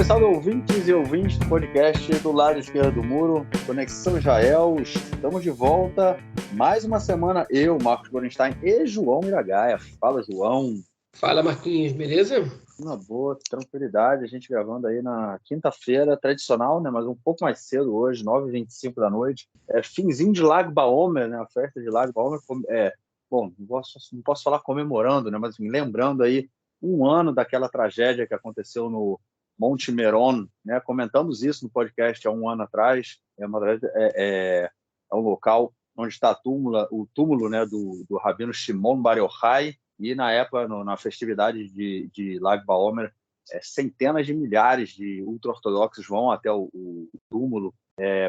salve ouvintes e ouvintes do podcast do lado esquerdo do muro, Conexão Israel. Estamos de volta. Mais uma semana, eu, Marcos Gorenstein e João Miragaia. Fala, João. Fala, Marquinhos, beleza? Uma boa, tranquilidade. A gente gravando aí na quinta-feira, tradicional, né? Mas um pouco mais cedo hoje, 9h25 da noite. Finzinho de Lag BaOmer, né? A festa de Lag BaOmer. Bom, não posso falar comemorando, né? Mas lembrando aí um ano daquela tragédia que aconteceu no Monte Meron, né? Comentamos isso no podcast há um ano atrás. É um local onde está o túmulo, né, do rabino Shimon Bar Yochai, e na época, na festividade de Lag BaOmer, centenas de milhares de ultra-ortodoxos vão até o túmulo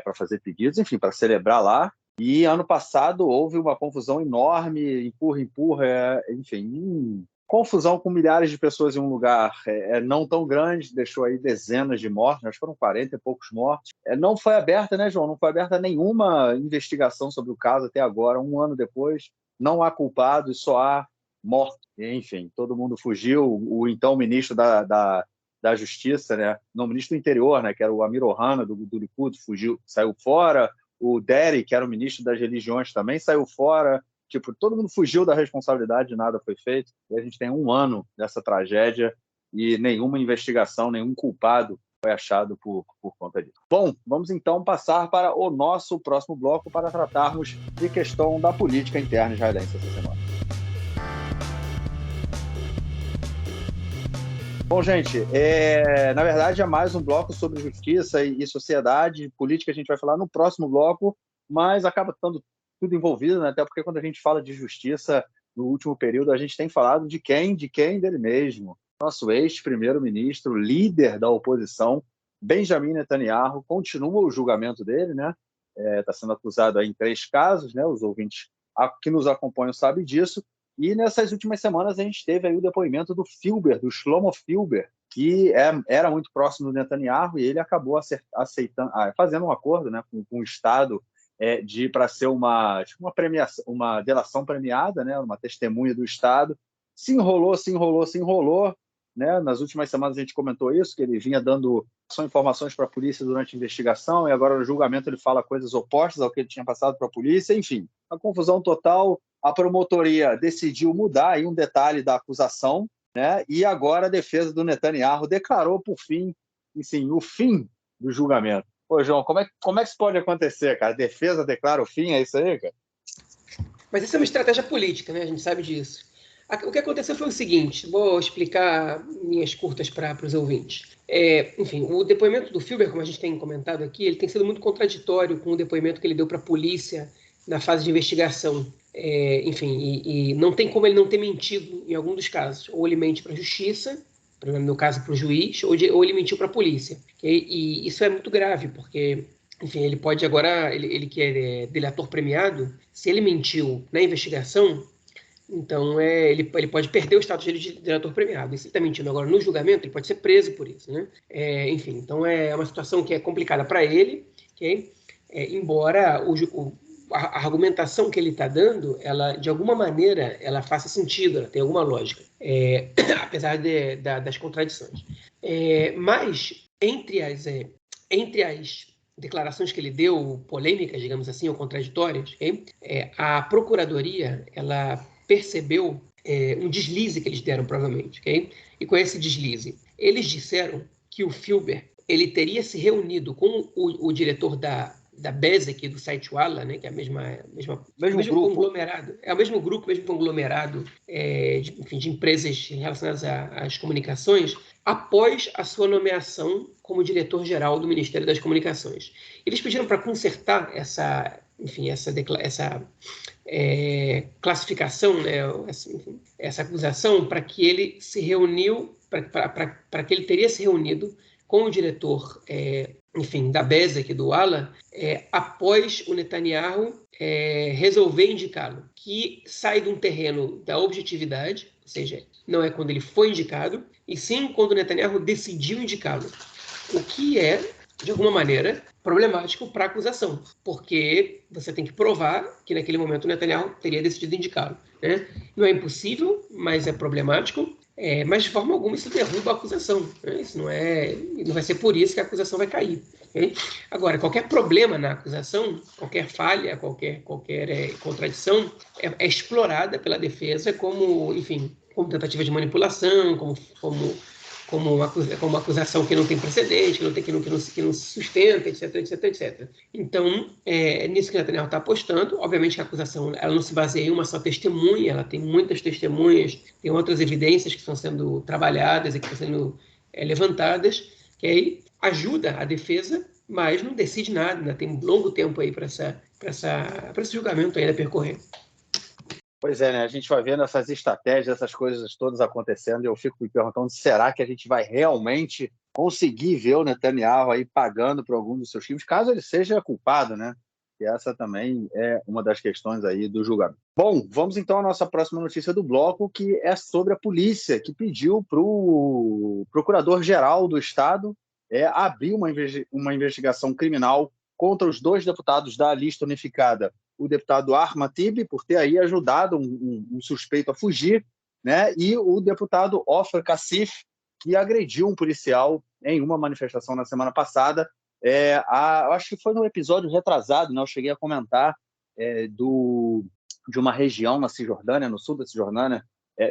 para fazer pedidos, enfim, para celebrar lá. E ano passado houve uma confusão enorme, empurra, enfim, confusão com milhares de pessoas em um lugar não tão grande, deixou aí dezenas de mortos, acho que foram 40 e poucos mortos. Não foi aberta, né, João? Não foi aberta nenhuma investigação sobre o caso até agora, um ano depois. Não há culpados, só há mortos. Enfim, todo mundo fugiu. O então ministro da Justiça, né? Não, ministro do Interior, né, que era o Amir Ohana, do Likud, fugiu, saiu fora. O Deri, que era o ministro das religiões, também saiu fora. Tipo, todo mundo fugiu da responsabilidade, nada foi feito. E a gente tem um ano dessa tragédia e nenhuma investigação, nenhum culpado foi achado por conta disso. Bom, vamos então passar para o nosso próximo bloco para tratarmos de questão da política interna israelense essa semana. Bom, gente, na verdade é mais um bloco sobre justiça e sociedade. Política a gente vai falar no próximo bloco, mas acaba estando tudo envolvido, né? Até porque quando a gente fala de justiça no último período, a gente tem falado de quem? De quem? Dele mesmo. Nosso ex-primeiro-ministro, líder da oposição, Benjamin Netanyahu, continua o julgamento dele, né? Está sendo acusado aí em 3 casos, né? Os ouvintes que nos acompanham sabem disso. E nessas últimas semanas a gente teve aí o depoimento do Filber, do Shlomo Filber, que era muito próximo do Netanyahu, e ele acabou aceitando, fazendo um acordo, né, com o Estado para ser uma premiação, uma delação premiada, né, uma testemunha do Estado. Se enrolou, né? Nas últimas semanas a gente comentou isso, que ele vinha dando só informações para a polícia durante a investigação, e agora no julgamento ele fala coisas opostas ao que ele tinha passado para a polícia. Enfim, a confusão total. A promotoria decidiu mudar aí um detalhe da acusação, né? E agora a defesa do Netanyahu declarou, por fim, enfim, o fim do julgamento. Ô, João, como é que isso pode acontecer, cara? A defesa declara o fim, é isso aí, cara? Mas isso é uma estratégia política, né? A gente sabe disso. O que aconteceu foi o seguinte, vou explicar linhas curtas para os ouvintes. Enfim, o depoimento do Filber, como a gente tem comentado aqui, ele tem sido muito contraditório com o depoimento que ele deu para a polícia na fase de investigação. Enfim, e não tem como ele não ter mentido em algum dos casos. Ou ele mente para a justiça, no meu caso para o juiz, ou ele mentiu para a polícia. E isso é muito grave, porque, enfim, ele pode agora, ele que é delator premiado, se ele mentiu na investigação, então ele pode perder o status de delator premiado. E se ele está mentindo agora no julgamento, ele pode ser preso por isso, né? Enfim, então é uma situação que é complicada para ele, okay? Embora a argumentação que ele está dando, ela, de alguma maneira, ela faça sentido, ela tem alguma lógica, apesar das contradições. Mas, entre as declarações que ele deu, polêmicas, digamos assim, ou contraditórias, okay? A Procuradoria, ela percebeu um deslize que eles deram, provavelmente, okay? E com esse deslize, eles disseram que o Filber, ele teria se reunido com o diretor da Bezeq, do site Walla, né, que é o mesmo conglomerado, é o mesmo grupo, mesmo conglomerado de empresas relacionadas às comunicações, após a sua nomeação como diretor-geral do Ministério das Comunicações. Eles pediram para consertar essa classificação, né, essa acusação, para que ele se reuniu, para que ele teria se reunido com o diretor da Bezeq, do Walla, após o Netanyahu resolver indicá-lo, que sai de um terreno da objetividade, ou seja, não é quando ele foi indicado, e sim quando o Netanyahu decidiu indicá-lo, o que é, de alguma maneira, problemático para a acusação, porque você tem que provar que naquele momento o Netanyahu teria decidido indicá-lo, né? Não é impossível, mas é problemático. Mas de forma alguma isso derruba a acusação. Né? Isso não vai ser por isso que a acusação vai cair. Okay? Agora, qualquer problema na acusação, qualquer falha, qualquer contradição, é explorada pela defesa como, enfim, como tentativa de manipulação, como uma acusação que não tem precedente, que não se sustenta, etc, etc, etc. Então, é nisso que Netanyahu está apostando. Obviamente que a acusação ela não se baseia em uma só testemunha, ela tem muitas testemunhas, tem outras evidências que estão sendo trabalhadas e que estão sendo levantadas, que aí ajuda a defesa, mas não decide nada, ainda tem um longo tempo aí para esse julgamento ainda percorrer. Pois é, né? A gente vai vendo essas estratégias, essas coisas todas acontecendo, e eu fico me perguntando, será que a gente vai realmente conseguir ver o Netanyahu aí pagando por algum dos seus crimes, caso ele seja culpado, né? E essa também é uma das questões aí do julgamento. Bom, vamos então à nossa próxima notícia do bloco, que é sobre a polícia, que pediu para o Procurador-Geral do Estado abrir uma investigação criminal contra os 2 deputados da lista unificada, o deputado Ahmad Tibi, por ter aí ajudado um suspeito a fugir, né? E o deputado Ofer Kassif, que agrediu um policial em uma manifestação na semana passada. Eu acho que foi no episódio retrasado, né? Eu cheguei a comentar de uma região na Cisjordânia, no sul da Cisjordânia,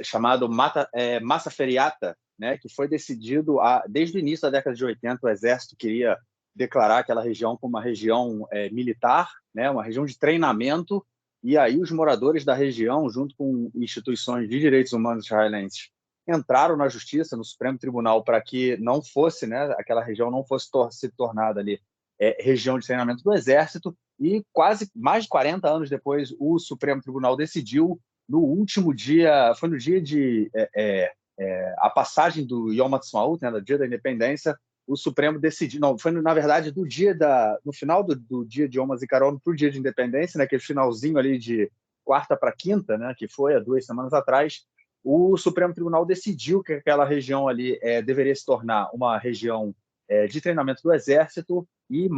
chamado Massa Feriata, né? Que foi decidido, desde o início da década de 80, o Exército queria declarar aquela região como uma região militar, né, uma região de treinamento, e aí os moradores da região, junto com instituições de direitos humanos israelenses, entraram na justiça, no Supremo Tribunal, para que não fosse, né, aquela região não fosse se tornada ali região de treinamento do Exército, e quase mais de 40 anos depois, o Supremo Tribunal decidiu, no último dia, foi no dia de a passagem do Yom Ha'atzmaut, né, do dia da independência, o Supremo decidiu, não, foi na verdade no final do dia de Yom HaZikaron para o dia de independência, né, aquele finalzinho ali de quarta para quinta, né, que foi há 2 semanas atrás, o Supremo Tribunal decidiu que aquela região ali deveria se tornar uma região de treinamento do Exército, e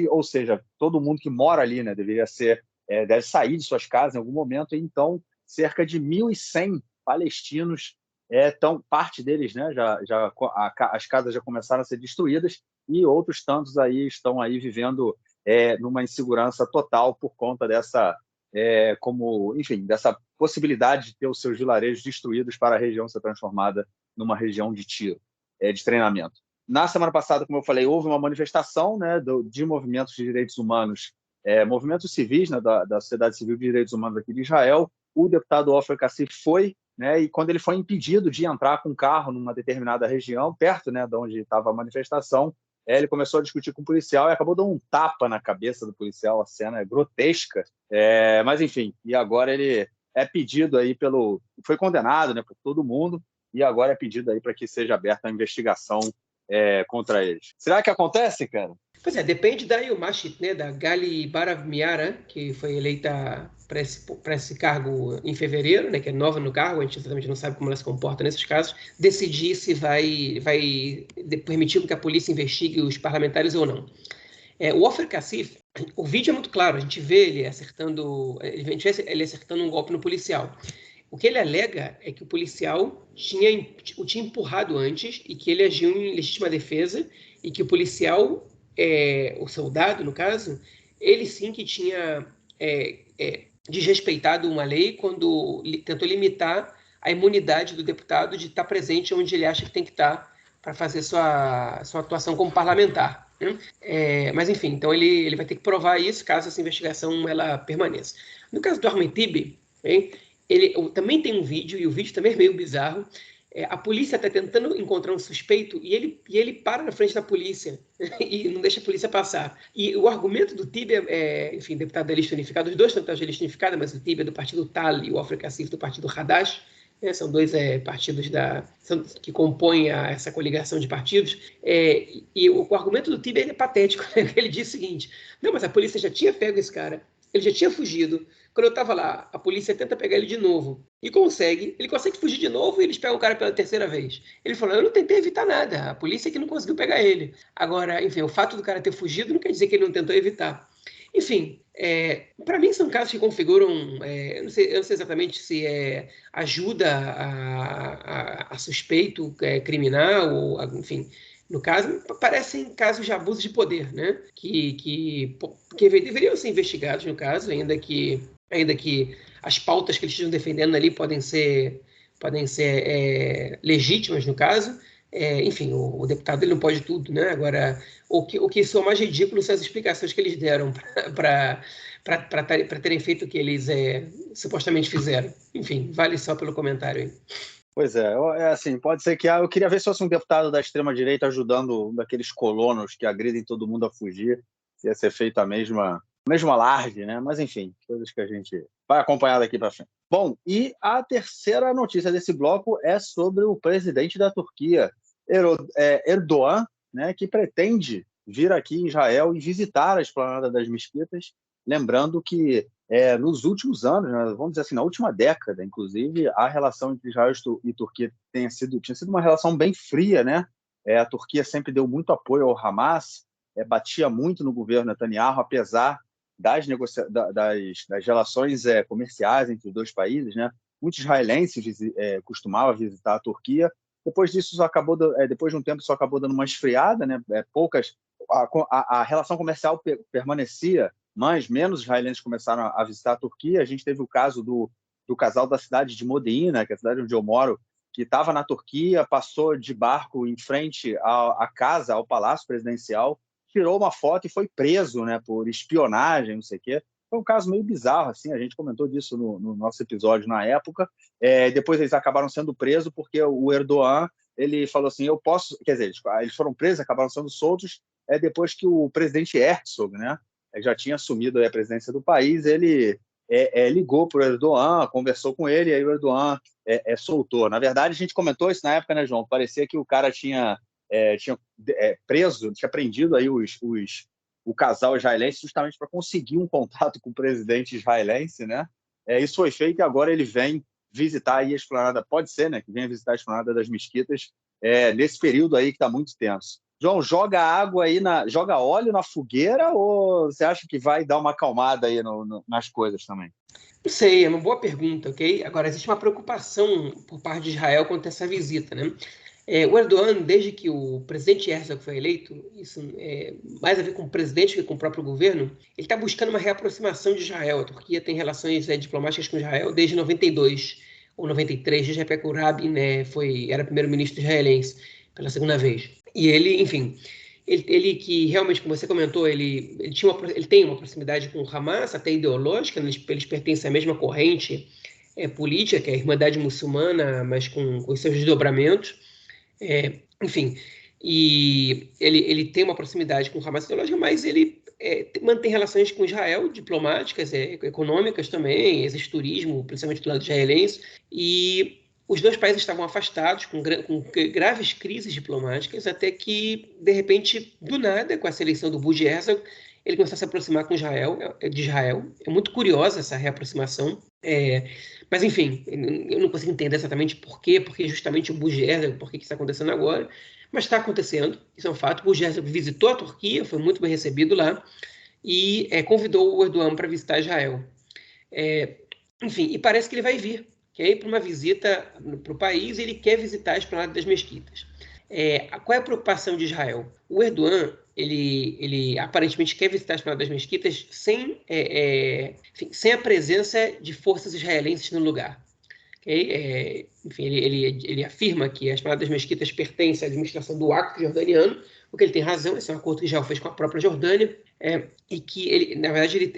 ou seja, todo mundo que mora ali, né, deve sair de suas casas em algum momento, e então cerca de 1.100 palestinos parte deles, né, as casas já começaram a ser destruídas, e outros tantos aí estão aí vivendo numa insegurança total por conta dessa dessa possibilidade de ter os seus vilarejos destruídos para a região ser transformada numa região de tiro, de treinamento. Na semana passada, como eu falei, houve uma manifestação, né, de movimentos de direitos humanos, movimentos civis, né, da sociedade civil de direitos humanos aqui de Israel. O deputado Ofer Kassif foi, né, e quando ele foi impedido de entrar com carro numa determinada região, perto, né, de onde estava a manifestação, ele começou a discutir com o policial e acabou dando um tapa na cabeça do policial. A cena é grotesca, mas enfim, e agora ele é pedido aí foi condenado, né, por todo mundo, e agora é pedido aí para que seja aberta a investigação contra eles. Será que acontece, cara? Pois depende da Yomashit, né, da Gali Barav Miara, que foi eleita para esse cargo em fevereiro, né, que é nova no cargo, a gente exatamente não sabe como ela se comporta nesses casos, decidir se vai permitir que a polícia investigue os parlamentares ou não. O Ofer Kassif, o vídeo é muito claro, a gente vê ele acertando um golpe no policial. O que ele alega é que o policial o tinha empurrado antes e que ele agiu em legítima defesa, e que o policial, o soldado, no caso, ele sim que tinha desrespeitado uma lei quando tentou limitar a imunidade do deputado de estar presente onde ele acha que tem que estar para fazer sua atuação como parlamentar. Né? Mas, enfim, então ele vai ter que provar isso caso essa investigação ela permaneça. No caso do Ahmed Tibi, ele também tem um vídeo, e o vídeo também é meio bizarro. A polícia está tentando encontrar um suspeito e ele para na frente da polícia e não deixa a polícia passar. E o argumento do Tibi enfim, deputado da lista unificada, os dois deputados da lista unificada, mas o Tibi é do partido Tal e o Ofer Kassif do partido Hadash, são dois partidos que compõem essa coligação de partidos, e o argumento do Tibi é patético. Ele diz o seguinte: não, mas a polícia já tinha pego esse cara, ele já tinha fugido. Quando eu estava lá, a polícia tenta pegar ele de novo. E ele consegue fugir de novo, e eles pegam o cara pela terceira vez. Ele falou: eu não tentei evitar nada, a polícia que não conseguiu pegar ele. Agora, enfim, o fato do cara ter fugido não quer dizer que ele não tentou evitar. Enfim, para mim são casos que configuram, eu não sei exatamente se ajuda a suspeito criminal, ou, enfim, no caso, parecem casos de abuso de poder, né? Que deveriam ser investigados no caso, ainda que as pautas que eles estejam defendendo ali podem ser legítimas no caso. Enfim, o deputado ele não pode tudo, né? Agora, o que soa mais ridículo são as explicações que eles deram para terem feito o que eles supostamente fizeram. Enfim, vale só pelo comentário aí. Pois é assim, pode ser que eu queria ver se fosse um deputado da extrema-direita ajudando um daqueles colonos que agridem todo mundo a fugir, ia ser feita a mesma alarde, né? Mas, enfim, coisas que a gente vai acompanhar daqui para frente. Bom, e a terceira notícia desse bloco é sobre o presidente da Turquia, Erdogan, né, que pretende vir aqui em Israel e visitar a Esplanada das Mesquitas, lembrando que nos últimos anos, né, vamos dizer assim, na última década, inclusive, a relação entre Israel e Turquia tinha sido uma relação bem fria, né? A Turquia sempre deu muito apoio ao Hamas, batia muito no governo Netanyahu, apesar das relações comerciais entre os dois países, né? Muitos israelenses costumavam visitar a Turquia. Depois disso, depois de um tempo, isso acabou dando uma esfriada, né? A relação comercial permanecia, mas menos israelenses começaram a visitar a Turquia. A gente teve o caso do casal da cidade de Modena, que é a cidade onde eu moro, que estava na Turquia, passou de barco em frente à casa, ao palácio presidencial, tirou uma foto e foi preso, né, por espionagem, não sei o quê. Foi um caso meio bizarro, assim, a gente comentou disso no nosso episódio na época. Depois eles acabaram sendo presos porque o Erdogan, ele falou assim, eu posso... Quer dizer, eles foram presos, acabaram sendo soltos, depois que o presidente Herzog, né, já tinha assumido a presidência do país, ele ligou para o Erdogan, conversou com ele, e aí o Erdogan soltou. Na verdade, a gente comentou isso na época, né, João? Parecia que o cara tinha prendido aí o casal israelense justamente para conseguir um contato com o presidente israelense, né? Isso foi feito e agora ele vem visitar aí a Esplanada, pode ser, né, que venha visitar a Esplanada das Mesquitas nesse período aí que está muito tenso. João, joga óleo na fogueira ou você acha que vai dar uma acalmada aí nas coisas também? Não sei, é uma boa pergunta, ok? Agora, existe uma preocupação por parte de Israel quanto a essa visita, né? O Erdogan, desde que o presidente Herzog foi eleito, isso mais a ver com o presidente que com o próprio governo, ele está buscando uma reaproximação de Israel. A Turquia tem relações diplomáticas com Israel desde 92 ou 93, desde que o Rabin, né, era primeiro-ministro israelense pela segunda vez. E ele, enfim, ele que realmente, como você comentou, ele tem uma proximidade com o Hamas, até ideológica, eles pertencem à mesma corrente política, que é a Irmandade Muçulmana, mas com os seus desdobramentos. Enfim, e ele tem uma proximidade com o Hamas ideológica, mas ele mantém relações com Israel, diplomáticas, econômicas também, existe turismo, principalmente do lado israelense, e os dois países estavam afastados, com graves crises diplomáticas, até que, de repente, do nada, com a eleição do Budi Herzog, ele começou a se aproximar de Israel. É muito curiosa essa reaproximação. Mas, enfim, eu não consigo entender exatamente por quê, porque justamente o Budi Herzog, por que isso está acontecendo agora, mas está acontecendo, isso é um fato. O Budi Herzog visitou a Turquia, foi muito bem recebido lá, e convidou o Erdogan para visitar Israel. Enfim, e parece que ele vai vir, okay, para uma visita para o país, e ele quer visitar a Esplanada das Mesquitas. Qual é a preocupação de Israel? O Erdogan, ele aparentemente quer visitar a Esplanada das Mesquitas sem a presença de forças israelenses no lugar. Okay? Enfim, ele afirma que a Esplanada das Mesquitas pertence à administração do Waqf jordaniano, o que ele tem razão, esse é um acordo que Israel fez com a própria Jordânia, e que, na verdade,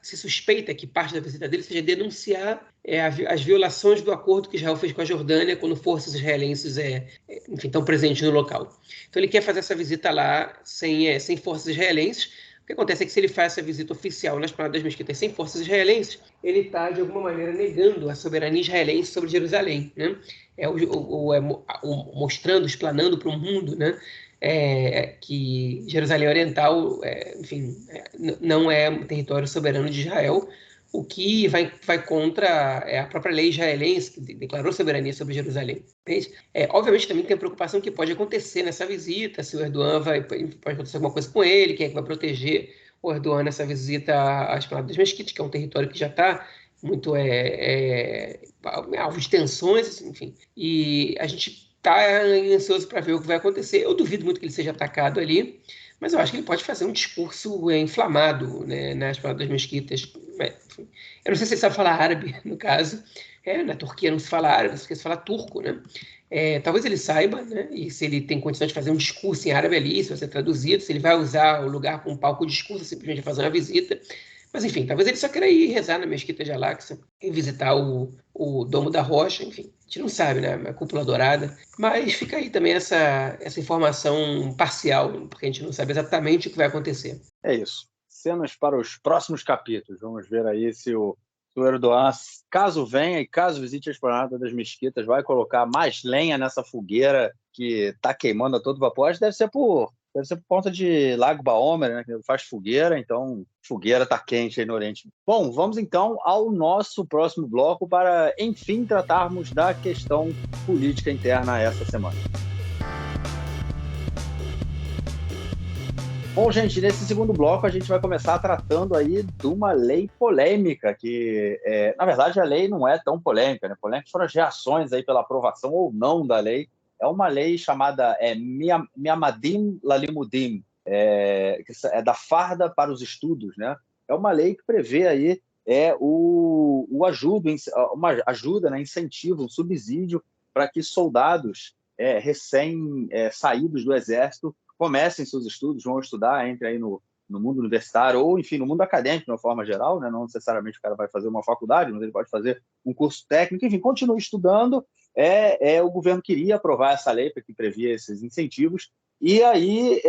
se suspeita que parte da visita dele seja denunciar as violações do acordo que Israel fez com a Jordânia quando forças israelenses estão presentes no local. Então ele quer fazer essa visita lá sem forças israelenses. O que acontece é que se ele faz essa visita oficial nas Esplanada das Mesquitas sem forças israelenses, ele está, de alguma maneira, negando a soberania israelense sobre Jerusalém, né? Mostrando, explanando para o mundo, né, que Jerusalém Oriental, não é um território soberano de Israel, o que vai contra a própria lei israelense, que declarou soberania sobre Jerusalém. Obviamente também tem a preocupação que pode acontecer nessa visita, se o Erdogan pode acontecer alguma coisa com ele, quem é que vai proteger o Erdogan nessa visita à Esplanada das Mesquitas, que é um território que já está muito alvo de tensões, enfim. E a gente está ansioso para ver o que vai acontecer. Eu duvido muito que ele seja atacado ali, mas eu acho que ele pode fazer um discurso inflamado, né, na Esplanada das Mesquitas. Enfim, eu não sei se ele sabe falar árabe, no caso. Na Turquia não se fala árabe, se fala turco, né? Talvez ele saiba, né? E se ele tem condições de fazer um discurso em árabe ali, se vai ser traduzido, se ele vai usar o lugar como palco de discurso, simplesmente fazer uma visita. Mas, enfim, talvez ele só queira ir rezar na Mesquita de Al-Aqsa e visitar o Domo da Rocha, enfim. A gente não sabe, né? A Cúpula Dourada. Mas fica aí também essa informação parcial, porque a gente não sabe exatamente o que vai acontecer. É isso. Cenas para os próximos capítulos. Vamos ver aí se o Erdogan, caso venha e caso visite a Esplanada das Mesquitas, vai colocar mais lenha nessa fogueira que está queimando a todo vapor. Acho que deve ser por conta de Lago Baomer, né? Que faz fogueira, então fogueira está quente aí no Oriente. Bom, vamos então ao nosso próximo bloco para, enfim, tratarmos da questão política interna essa semana. Bom, gente, nesse segundo bloco a gente vai começar tratando aí de uma lei polêmica, que, na verdade, a lei não é tão polêmica, né? Polêmicas foram as reações aí pela aprovação ou não da lei. É uma lei chamada Miamadim Lalimudim, que é da farda para os estudos, né? É uma lei que prevê aí uma ajuda, né, incentivo, um subsídio para que soldados recém-saídos do exército comecem seus estudos, vão estudar, entre aí no mundo universitário ou, enfim, no mundo acadêmico, de uma forma geral, né? Não necessariamente o cara vai fazer uma faculdade, mas ele pode fazer um curso técnico, enfim, continue estudando. O governo queria aprovar essa lei que previa esses incentivos, e aí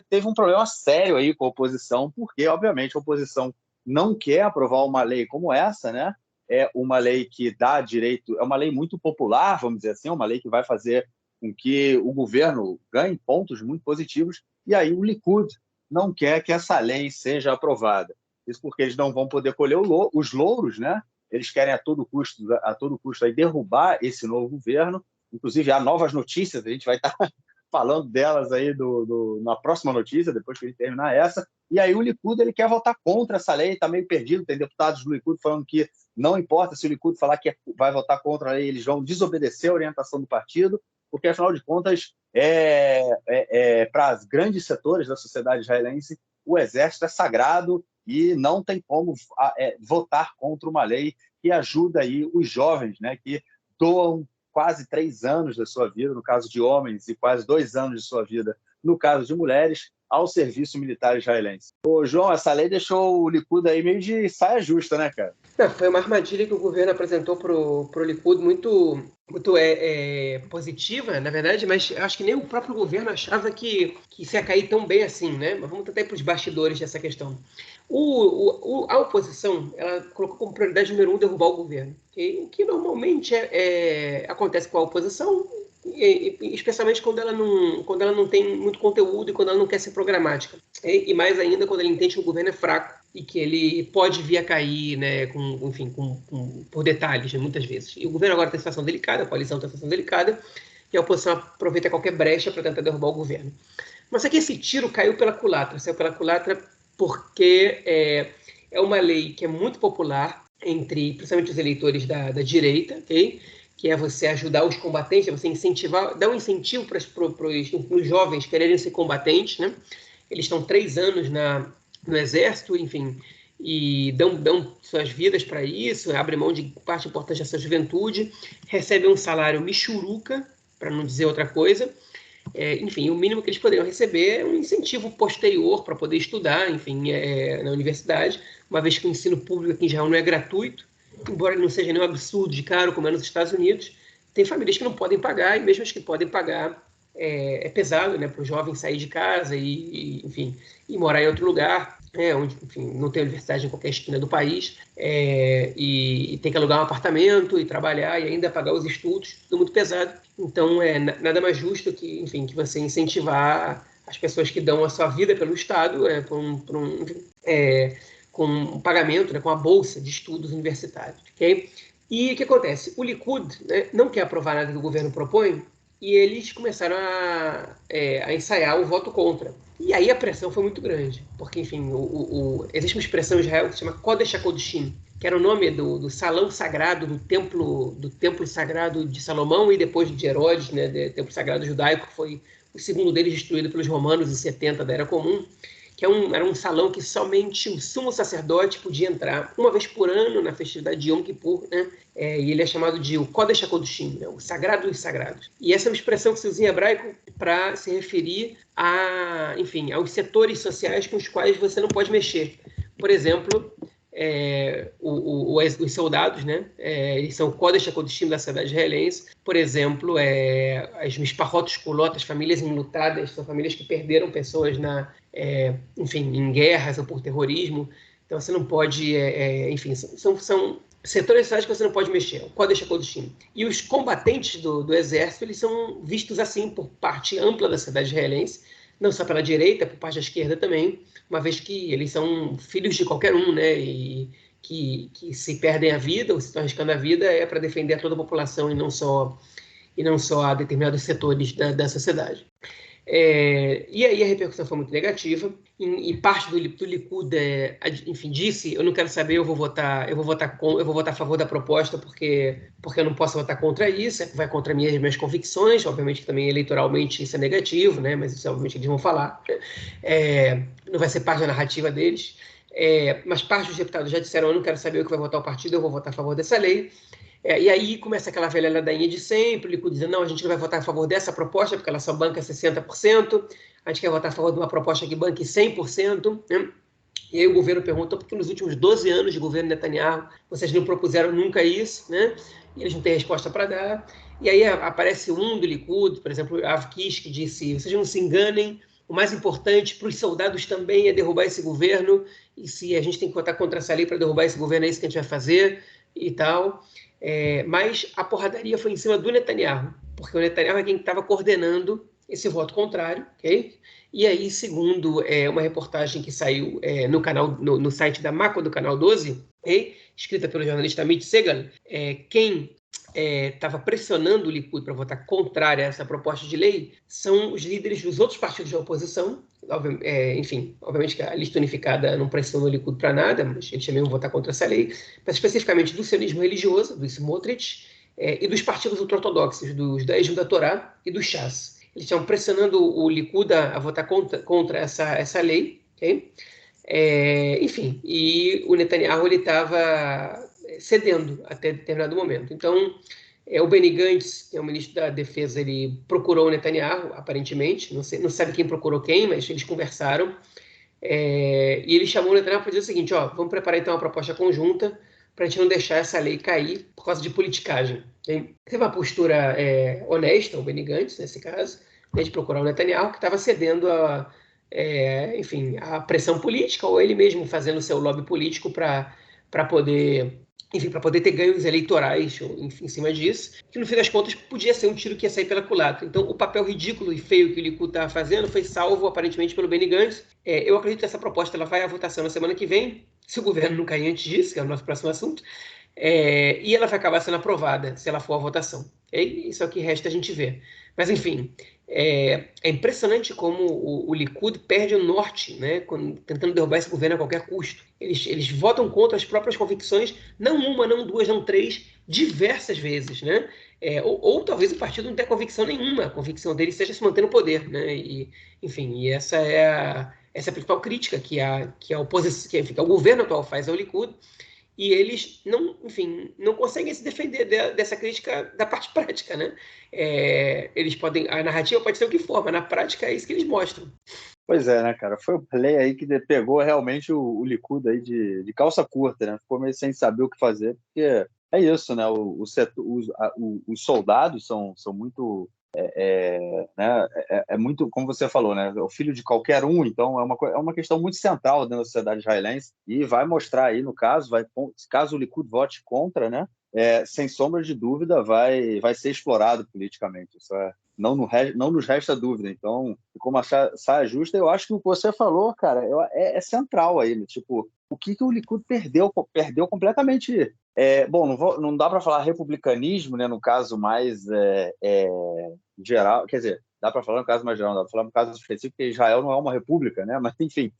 teve um problema sério aí com a oposição, porque, obviamente, a oposição não quer aprovar uma lei como essa, né? É uma lei que dá direito, é uma lei muito popular, vamos dizer assim, uma lei que vai fazer com que o governo ganhe pontos muito positivos, e aí o Likud não quer que essa lei seja aprovada. Isso porque eles não vão poder colher os louros, né? Eles querem a todo custo aí derrubar esse novo governo. Inclusive, há novas notícias, a gente vai estar falando delas aí na próxima notícia, depois que ele terminar essa. E aí o Likud ele quer votar contra essa lei, está meio perdido. Tem deputados do Likud falando que não importa se o Likud falar que vai votar contra a lei, eles vão desobedecer a orientação do partido, porque, afinal de contas, para os grandes setores da sociedade israelense, o exército é sagrado e não tem como votar contra uma lei que ajuda aí os jovens, né, que doam quase 3 anos da sua vida, no caso de homens, e quase 2 anos de sua vida, no caso de mulheres, ao serviço militar israelense. Ô, João, essa lei deixou o Likud aí meio de saia justa, né, cara? Não, foi uma armadilha que o governo apresentou para o Likud muito positiva, na verdade, mas acho que nem o próprio governo achava que isso ia cair tão bem assim, né? Mas vamos tentar ir para os bastidores dessa questão. A oposição, ela colocou como prioridade número 1 derrubar o governo, okay? O que normalmente acontece com a oposição, especialmente quando ela não tem muito conteúdo e quando ela não quer ser programática. E mais ainda quando ela entende que o governo é fraco e que ele pode vir a cair, né, por detalhes, né, muitas vezes. E o governo agora tem situação delicada, a coalição tem situação delicada, e a oposição aproveita qualquer brecha para tentar derrubar o governo. Mas aqui esse tiro caiu pela culatra, saiu pela culatra porque é uma lei que é muito popular entre, principalmente os eleitores da direita, ok? Que é você ajudar os combatentes, você incentivar, dar um incentivo para os jovens quererem ser combatentes, né? Eles estão 3 anos no exército, enfim, e dão suas vidas para isso, abrem mão de parte importante da sua juventude, recebem um salário michuruca, para não dizer outra coisa. Enfim, o mínimo que eles poderiam receber é um incentivo posterior para poder estudar, enfim, na universidade, uma vez que o ensino público aqui em Israel não é gratuito, embora ele não seja nenhum absurdo de caro como é nos Estados Unidos, tem famílias que não podem pagar, e mesmo as que podem pagar, é pesado, né, para o jovem sair de casa enfim, e morar em outro lugar, onde, enfim, não tem universidade em qualquer esquina do país, e tem que alugar um apartamento e trabalhar e ainda pagar os estudos, tudo muito pesado. Então, nada mais justo que, enfim, que você incentivar as pessoas que dão a sua vida pelo Estado com um pagamento, né, com a bolsa de estudos universitários. Okay? E o que acontece? O Likud, né, não quer aprovar nada que o governo propõe, e eles começaram a ensaiar o voto contra. E aí a pressão foi muito grande, porque, enfim, existe uma expressão em Israel que se chama Kodesh HaKodeshim, que era o nome do salão sagrado, do templo sagrado de Salomão e depois de Herodes, né, do templo sagrado judaico, que foi o segundo deles destruído pelos romanos em 70 da Era Comum, que era um salão que somente o sumo sacerdote podia entrar uma vez por ano na festividade de Yom Kippur, né? E ele é chamado de o Kodesh HaKodeshim, né? O Sagrado dos Sagrados. E essa é uma expressão que se usa em hebraico para se referir enfim, aos setores sociais com os quais você não pode mexer. Por exemplo, os soldados, né? Eles são o Kodesh HaKodeshim da sociedade israelense. Por exemplo, as Mishpachot Shkolot, as famílias enlutadas, são famílias que perderam pessoas enfim, em guerras ou por terrorismo. Então você não pode, enfim, são setores sociais que você não pode mexer, o Kodesh HaKodeshim. E os combatentes do exército, eles são vistos assim por parte ampla da sociedade israelense, não só pela direita, por parte da esquerda também, uma vez que eles são filhos de qualquer um, né? E que se perdem a vida ou se estão arriscando a vida é para defender a toda a população e não só a determinados setores da sociedade. E aí a repercussão foi muito negativa, e parte do Likud, enfim, disse: eu não quero saber, eu vou votar a favor da proposta porque eu não posso votar contra isso, vai contra minhas convicções. Obviamente que também eleitoralmente isso é negativo, né? Mas isso obviamente eles vão falar, não vai ser parte da narrativa deles. Mas parte dos deputados já disseram: eu não quero saber o que vai votar o partido, eu vou votar a favor dessa lei. E aí começa aquela velha ladainha de sempre, o Likud dizendo: não, a gente não vai votar a favor dessa proposta, porque ela só banca 60%, a gente quer votar a favor de uma proposta que banque 100%, né? E aí o governo perguntou: por que nos últimos 12 anos de governo Netanyahu vocês não propuseram nunca isso, né? E eles não têm resposta para dar. E aí aparece um do Likud, por exemplo, Av Kish, que disse: vocês não se enganem, o mais importante para os soldados também é derrubar esse governo, e se a gente tem que votar contra essa lei para derrubar esse governo, é isso que a gente vai fazer e tal. Mas a porradaria foi em cima do Netanyahu, porque o Netanyahu é quem estava coordenando esse voto contrário, ok? E aí, segundo uma reportagem que saiu no site da Mako do Canal 12, okay? Escrita pelo jornalista Amit Segal, quem estava pressionando o Likud para votar contrária a essa proposta de lei são os líderes dos outros partidos de oposição. Enfim, obviamente que a lista unificada não pressiona o Likud para nada, mas eles também vão votar contra essa lei, mas especificamente do sionismo religioso, do Smotrich, e dos partidos ultra-ortodoxos, dos da Yeshut Torá e do Shas. Eles estão pressionando o Likud a votar contra essa lei, ok? Enfim, e o Netanyahu estava cedendo até determinado momento. Então, o Benny Gantz, que é o ministro da Defesa, ele procurou o Netanyahu, aparentemente, não sabe quem procurou quem, mas eles conversaram, e ele chamou o Netanyahu para dizer o seguinte: vamos preparar então uma proposta conjunta para a gente não deixar essa lei cair por causa de politicagem. Teve uma postura honesta, o Benny Gantz, nesse caso, né, de procurar o Netanyahu, que estava cedendo enfim, a pressão política, ou ele mesmo fazendo o seu lobby político para poder, enfim, para poder ter ganhos eleitorais em cima disso, que no fim das contas podia ser um tiro que ia sair pela culatra. Então, o papel ridículo e feio que o Likud estava fazendo foi salvo, aparentemente, pelo Benny Gantz. Eu acredito que essa proposta ela vai à votação na semana que vem, se o governo não cair antes disso, que é o nosso próximo assunto, e ela vai acabar sendo aprovada, se ela for à votação. Isso é o que resta a gente ver. Mas, enfim, é impressionante como o Likud perde o norte, né, tentando derrubar esse governo a qualquer custo. Eles votam contra as próprias convicções, não uma, não duas, não três, diversas vezes, né? Ou talvez o partido não tenha convicção nenhuma, a convicção dele seja se manter no poder, né? Enfim, essa é a principal crítica que a oposição, que o governo atual faz ao Likud. E eles não conseguem se defender dessa crítica da parte prática, né? A narrativa pode ser o que for, mas na prática é isso que eles mostram. Pois é, né, cara? Foi o play aí que pegou realmente o Likud aí de calça curta, né? Ficou meio sem saber o que fazer, porque é isso, né? Os soldados são muito né? Muito, como você falou, né? O filho de qualquer um, então é uma questão muito central dentro da sociedade israelense e vai mostrar aí, no caso, caso o Likud vote contra, né? Sem sombra de dúvida, vai ser explorado politicamente. Isso não nos resta dúvida. Então, ficou uma saia justa. Eu acho que o que você falou, cara, é central aí, né? Tipo, o que o Likud perdeu completamente. Bom, não dá para falar republicanismo, né? No caso mais geral, quer dizer, dá para falar no caso mais geral, dá para falar no caso específico, porque Israel não é uma república, né? Mas, enfim,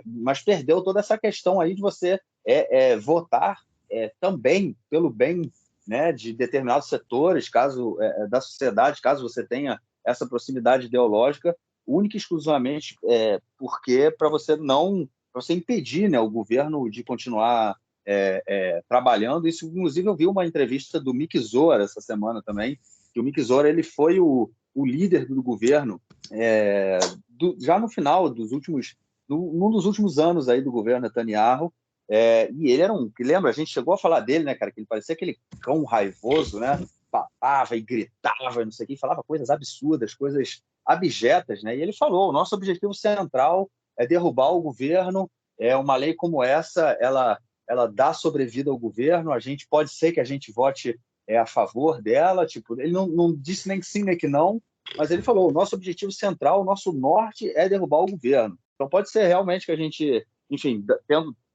mas perdeu toda essa questão aí de você votar também pelo bem, né, de determinados setores, caso da sociedade, caso você tenha essa proximidade ideológica, única e exclusivamente porque para você impedir, né, o governo de continuar trabalhando. Isso, inclusive, eu vi uma entrevista do Miki Zohar essa semana também, que o Miki Zohar ele foi o líder do governo já no final dos últimos, num dos últimos anos aí do governo Netanyahu, e ele era lembra, a gente chegou a falar dele, né, cara, que ele parecia aquele cão raivoso, né, papava e gritava, não sei o que, falava coisas absurdas, coisas abjetas, né, e ele falou, o nosso objetivo central é derrubar o governo, uma lei como essa, ela dá sobrevida ao governo, pode ser que a gente vote a favor dela, tipo, ele não disse nem que sim, nem que não, mas ele falou, o nosso objetivo central, o nosso norte é derrubar o governo. Então pode ser realmente que a gente, enfim,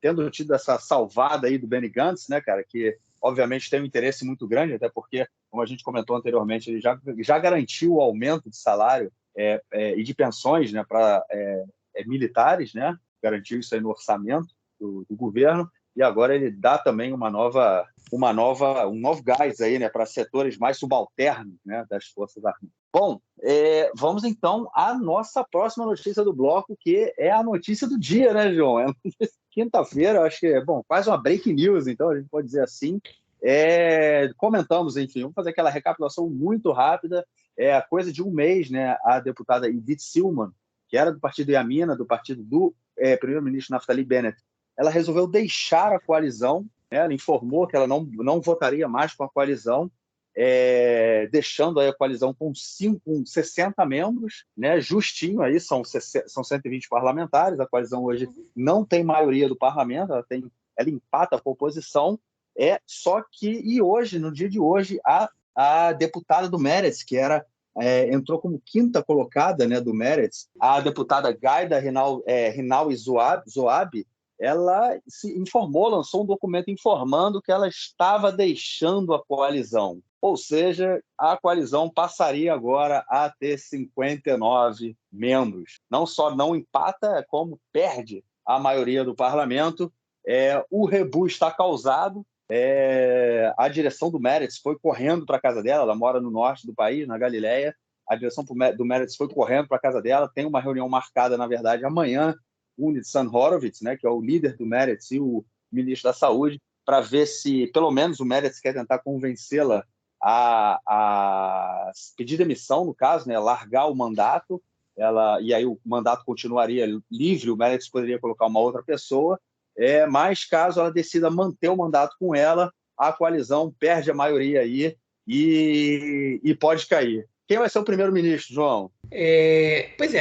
tendo tido essa salvada aí do Benny Gantz, né, cara, que obviamente tem um interesse muito grande, até porque, como a gente comentou anteriormente, ele já garantiu o aumento de salário e de pensões, né, para militares, né, garantiu isso aí no orçamento do governo, e agora ele dá também um novo gás aí, né, para setores mais subalternos, né, das Forças Armadas. Bom, vamos então à nossa próxima notícia do bloco, que é a notícia do dia, né, João? Quinta-feira, acho que quase uma break news, então a gente pode dizer assim. Comentamos, enfim, vamos fazer aquela recapitulação muito rápida. Há coisa de um mês, né, a deputada Idit Silman, que era do partido Yamina, do partido do primeiro-ministro Naftali Bennett, ela resolveu deixar a coalizão, né? Ela informou que ela não votaria mais com a coalizão, deixando aí a coalizão com 60 membros, né? Justinho aí, são 120 parlamentares, a coalizão hoje não tem maioria do parlamento, ela empata com a oposição, só que, e hoje, no dia de hoje, a deputada do Meretz, que entrou como quinta colocada, né, do Meretz, a deputada Gaida Rinaui Zoabi, ela se informou, lançou um documento informando que ela estava deixando a coalizão. Ou seja, a coalizão passaria agora a ter 59 membros. Não só não empata, como perde a maioria do parlamento. O rebu está causado. A direção do Meretz foi correndo para a casa dela, ela mora no norte do país, na Galileia. A direção do Meretz foi correndo para a casa dela, tem uma reunião marcada, na verdade, amanhã, com o Nitzan Horowitz, né, que é o líder do Meretz e o ministro da Saúde, para ver se, pelo menos, o Meretz quer tentar convencê-la a pedir demissão, no caso, né, largar o mandato, e aí o mandato continuaria livre, o Meretz poderia colocar uma outra pessoa, mas caso ela decida manter o mandato com ela, a coalizão perde a maioria aí e pode cair. Quem vai ser o primeiro-ministro, João? Pois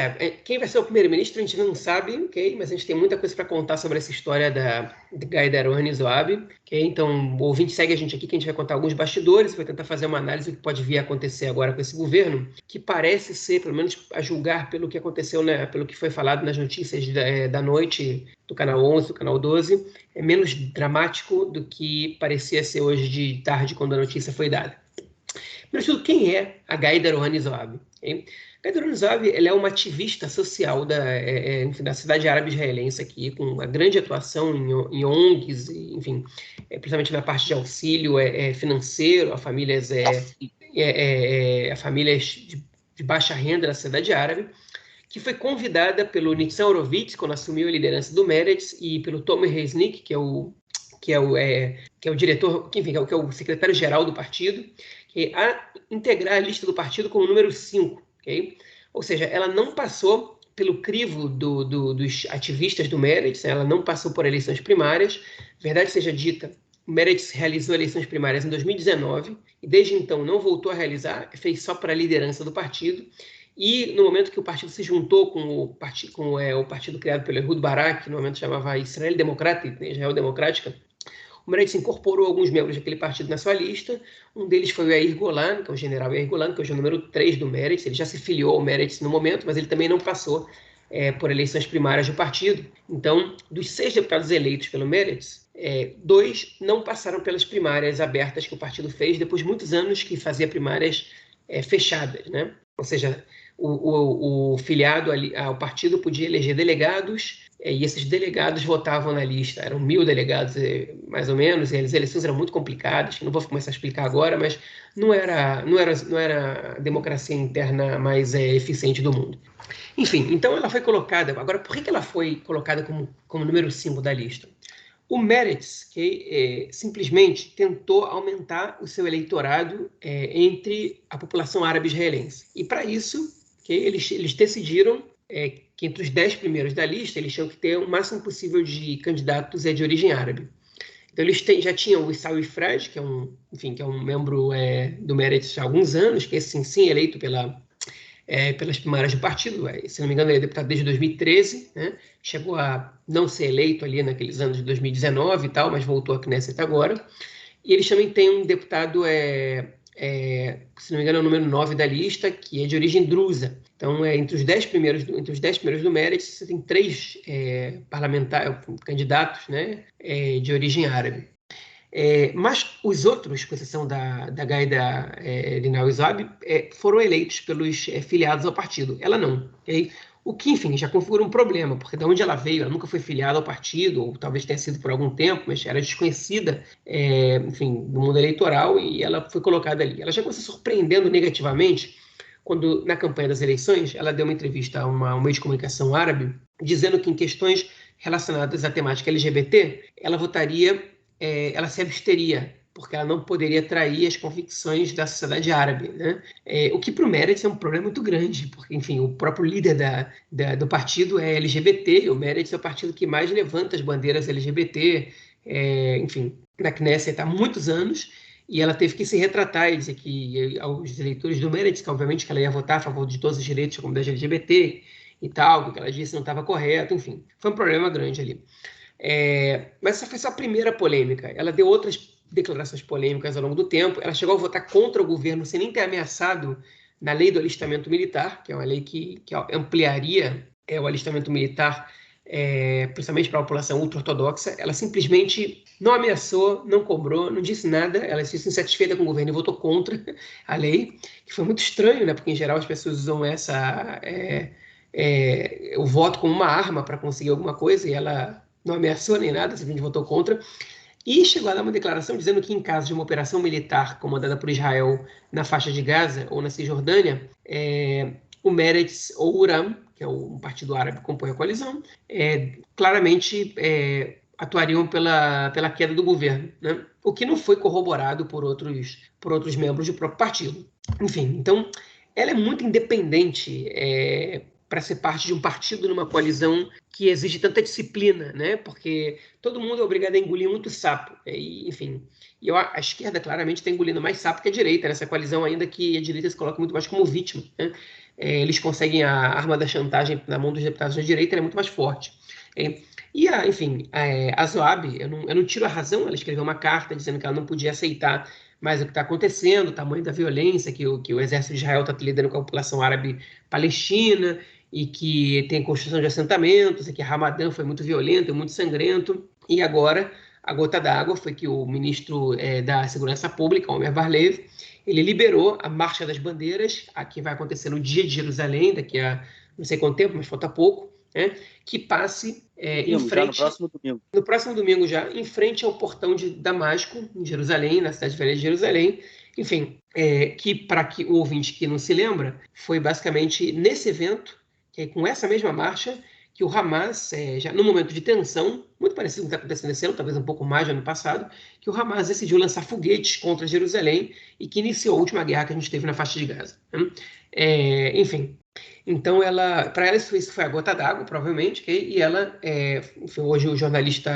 quem vai ser o primeiro-ministro a gente não sabe, ok? Mas a gente tem muita coisa para contar sobre essa história da Gaida Zoabi, ok? Então, o ouvinte segue a gente aqui, que a gente vai contar alguns bastidores, vai tentar fazer uma análise do que pode vir a acontecer agora com esse governo, que parece ser, pelo menos a julgar pelo que aconteceu, né, pelo que foi falado nas notícias da noite do canal 11, do canal 12, é menos dramático do que parecia ser hoje de tarde, quando a notícia foi dada. Primeiro de tudo, quem é a Gaida Zoabi? Okay? Gaida Zoabi, ela é uma ativista social da cidade árabe israelense aqui, com uma grande atuação em ONGs, enfim, principalmente na parte de auxílio financeiro a famílias, a famílias de baixa renda da cidade árabe, que foi convidada pelo Nitzan Horowitz, quando assumiu a liderança do Meretz, e pelo Tomer Resnick, que é o diretor, enfim, que é o secretário-geral do partido, a integrar a lista do partido como número 5. Okay? Ou seja, ela não passou pelo crivo dos ativistas do Meretz, ela não passou por eleições primárias. Verdade seja dita, o Meretz realizou eleições primárias em 2019 e desde então não voltou a realizar, fez só para a liderança do partido. E no momento que o partido se juntou com o partido criado pelo Ehud Barak, que no momento chamava Israel Democrática, Israel Democrática, o Meretz incorporou alguns membros daquele partido na sua lista. Um deles foi o Yair Golan, que é o general Yair Golan, que hoje é o número 3 do Meretz. Ele já se filiou ao Meretz no momento, mas ele também não passou por eleições primárias do partido. Então, dos 6 deputados eleitos pelo Meretz, 2 não passaram pelas primárias abertas que o partido fez, depois de muitos anos que fazia primárias fechadas, né? ou seja, o filiado ao partido podia eleger delegados, e esses delegados votavam na lista. Eram 1.000 delegados, mais ou menos, e as eleições eram muito complicadas, que não vou começar a explicar agora, mas não era a democracia interna mais eficiente do mundo. Enfim, então ela foi colocada. Agora, por que ela foi colocada como número 5 da lista? O Meretz, que simplesmente tentou aumentar o seu eleitorado entre a população árabe israelense. E para isso, eles decidiram que entre os 10 primeiros da lista, eles tinham que ter o máximo possível de candidatos de origem árabe. Então, eles já tinham o Issaoui Frade, que é um membro do Meretz há alguns anos, que é sim eleito pelas primárias do partido. Se não me engano, ele é deputado desde 2013, né? Chegou a não ser eleito ali naqueles anos de 2019 e tal, mas voltou à Knesset agora. E eles também têm um deputado, se não me engano, é o número 9 da lista, que é de origem drusa. Então, entre os 10 primeiros do Meretz, você tem 3 candidatos, né, de origem árabe. Mas os outros, com exceção da Gaida Rinawi Zoabi, foram eleitos pelos filiados ao partido. Ela não. Okay? O que, enfim, já configura um problema, porque de onde ela veio, ela nunca foi filiada ao partido, ou talvez tenha sido por algum tempo, mas era desconhecida, enfim, do mundo eleitoral, e ela foi colocada ali. Ela já começou surpreendendo negativamente quando, na campanha das eleições, ela deu uma entrevista a um meio de comunicação árabe, dizendo que em questões relacionadas à temática LGBT, ela votaria, ela se absteria, porque ela não poderia trair as convicções da sociedade árabe, né? O que para o Meretz é um problema muito grande, porque, enfim, o próprio líder do partido é LGBT, o Meretz é o partido que mais levanta as bandeiras LGBT, enfim, na Knesset há muitos anos, e ela teve que se retratar e dizer que aos eleitores do Meretz, que obviamente que ela ia votar a favor de todos os direitos da comunidade LGBT e tal, que ela disse não estava correto, enfim, foi um problema grande ali. Mas essa foi só a primeira polêmica. Ela deu outras declarações polêmicas ao longo do tempo. Ela chegou a votar contra o governo sem nem ter ameaçado na lei do alistamento militar, que é uma lei que ampliaria o alistamento militar, principalmente para a população ultra-ortodoxa. Ela simplesmente não ameaçou, não cobrou, não disse nada. Ela se disse insatisfeita com o governo e votou contra a lei, que foi muito estranho, né? Porque em geral as pessoas usam o voto como uma arma para conseguir alguma coisa, e ela não ameaçou nem nada, simplesmente votou contra, e chegou a dar uma declaração dizendo que em caso de uma operação militar comandada por Israel na faixa de Gaza ou na Cisjordânia, o Meretz ou o URAM, que é um partido árabe que compõe a coalizão, claramente atuariam pela queda do governo, né? O que não foi corroborado por outros membros do próprio partido. Enfim, então, ela é muito independente para ser parte de um partido numa coalizão que exige tanta disciplina, né? Porque todo mundo é obrigado a engolir muito sapo. Enfim, a esquerda claramente está engolindo mais sapo que a direita nessa coalizão, ainda que a direita se coloque muito mais como vítima, né? Eles conseguem a arma da chantagem na mão dos deputados da direita, ela é muito mais forte. Enfim, a Zoabi, eu não tiro a razão, ela escreveu uma carta dizendo que ela não podia aceitar mais o que está acontecendo, o tamanho da violência que o exército de Israel está lidando com a população árabe palestina, e que tem construção de assentamentos, e que Ramadã foi muito violento, muito sangrento, e agora a gota d'água foi que o ministro da Segurança Pública, Omer Bar-Lev, ele liberou a Marcha das Bandeiras, a que vai acontecer no dia de Jerusalém, daqui a não sei quanto tempo, mas falta pouco, né, que passe em frente... No próximo domingo já, em frente ao portão de Damasco, em Jerusalém, na cidade velha de Jerusalém. Enfim, que para o ouvinte que não se lembra, foi basicamente nesse evento, que com essa mesma marcha, que o Hamas, já no momento de tensão, muito parecido com o que está acontecendo esse ano, talvez um pouco mais do ano passado, que o Hamas decidiu lançar foguetes contra Jerusalém e que iniciou a última guerra que a gente teve na faixa de Gaza, né? Enfim, então para ela isso foi a gota d'água, provavelmente, e ela, enfim, hoje o jornalista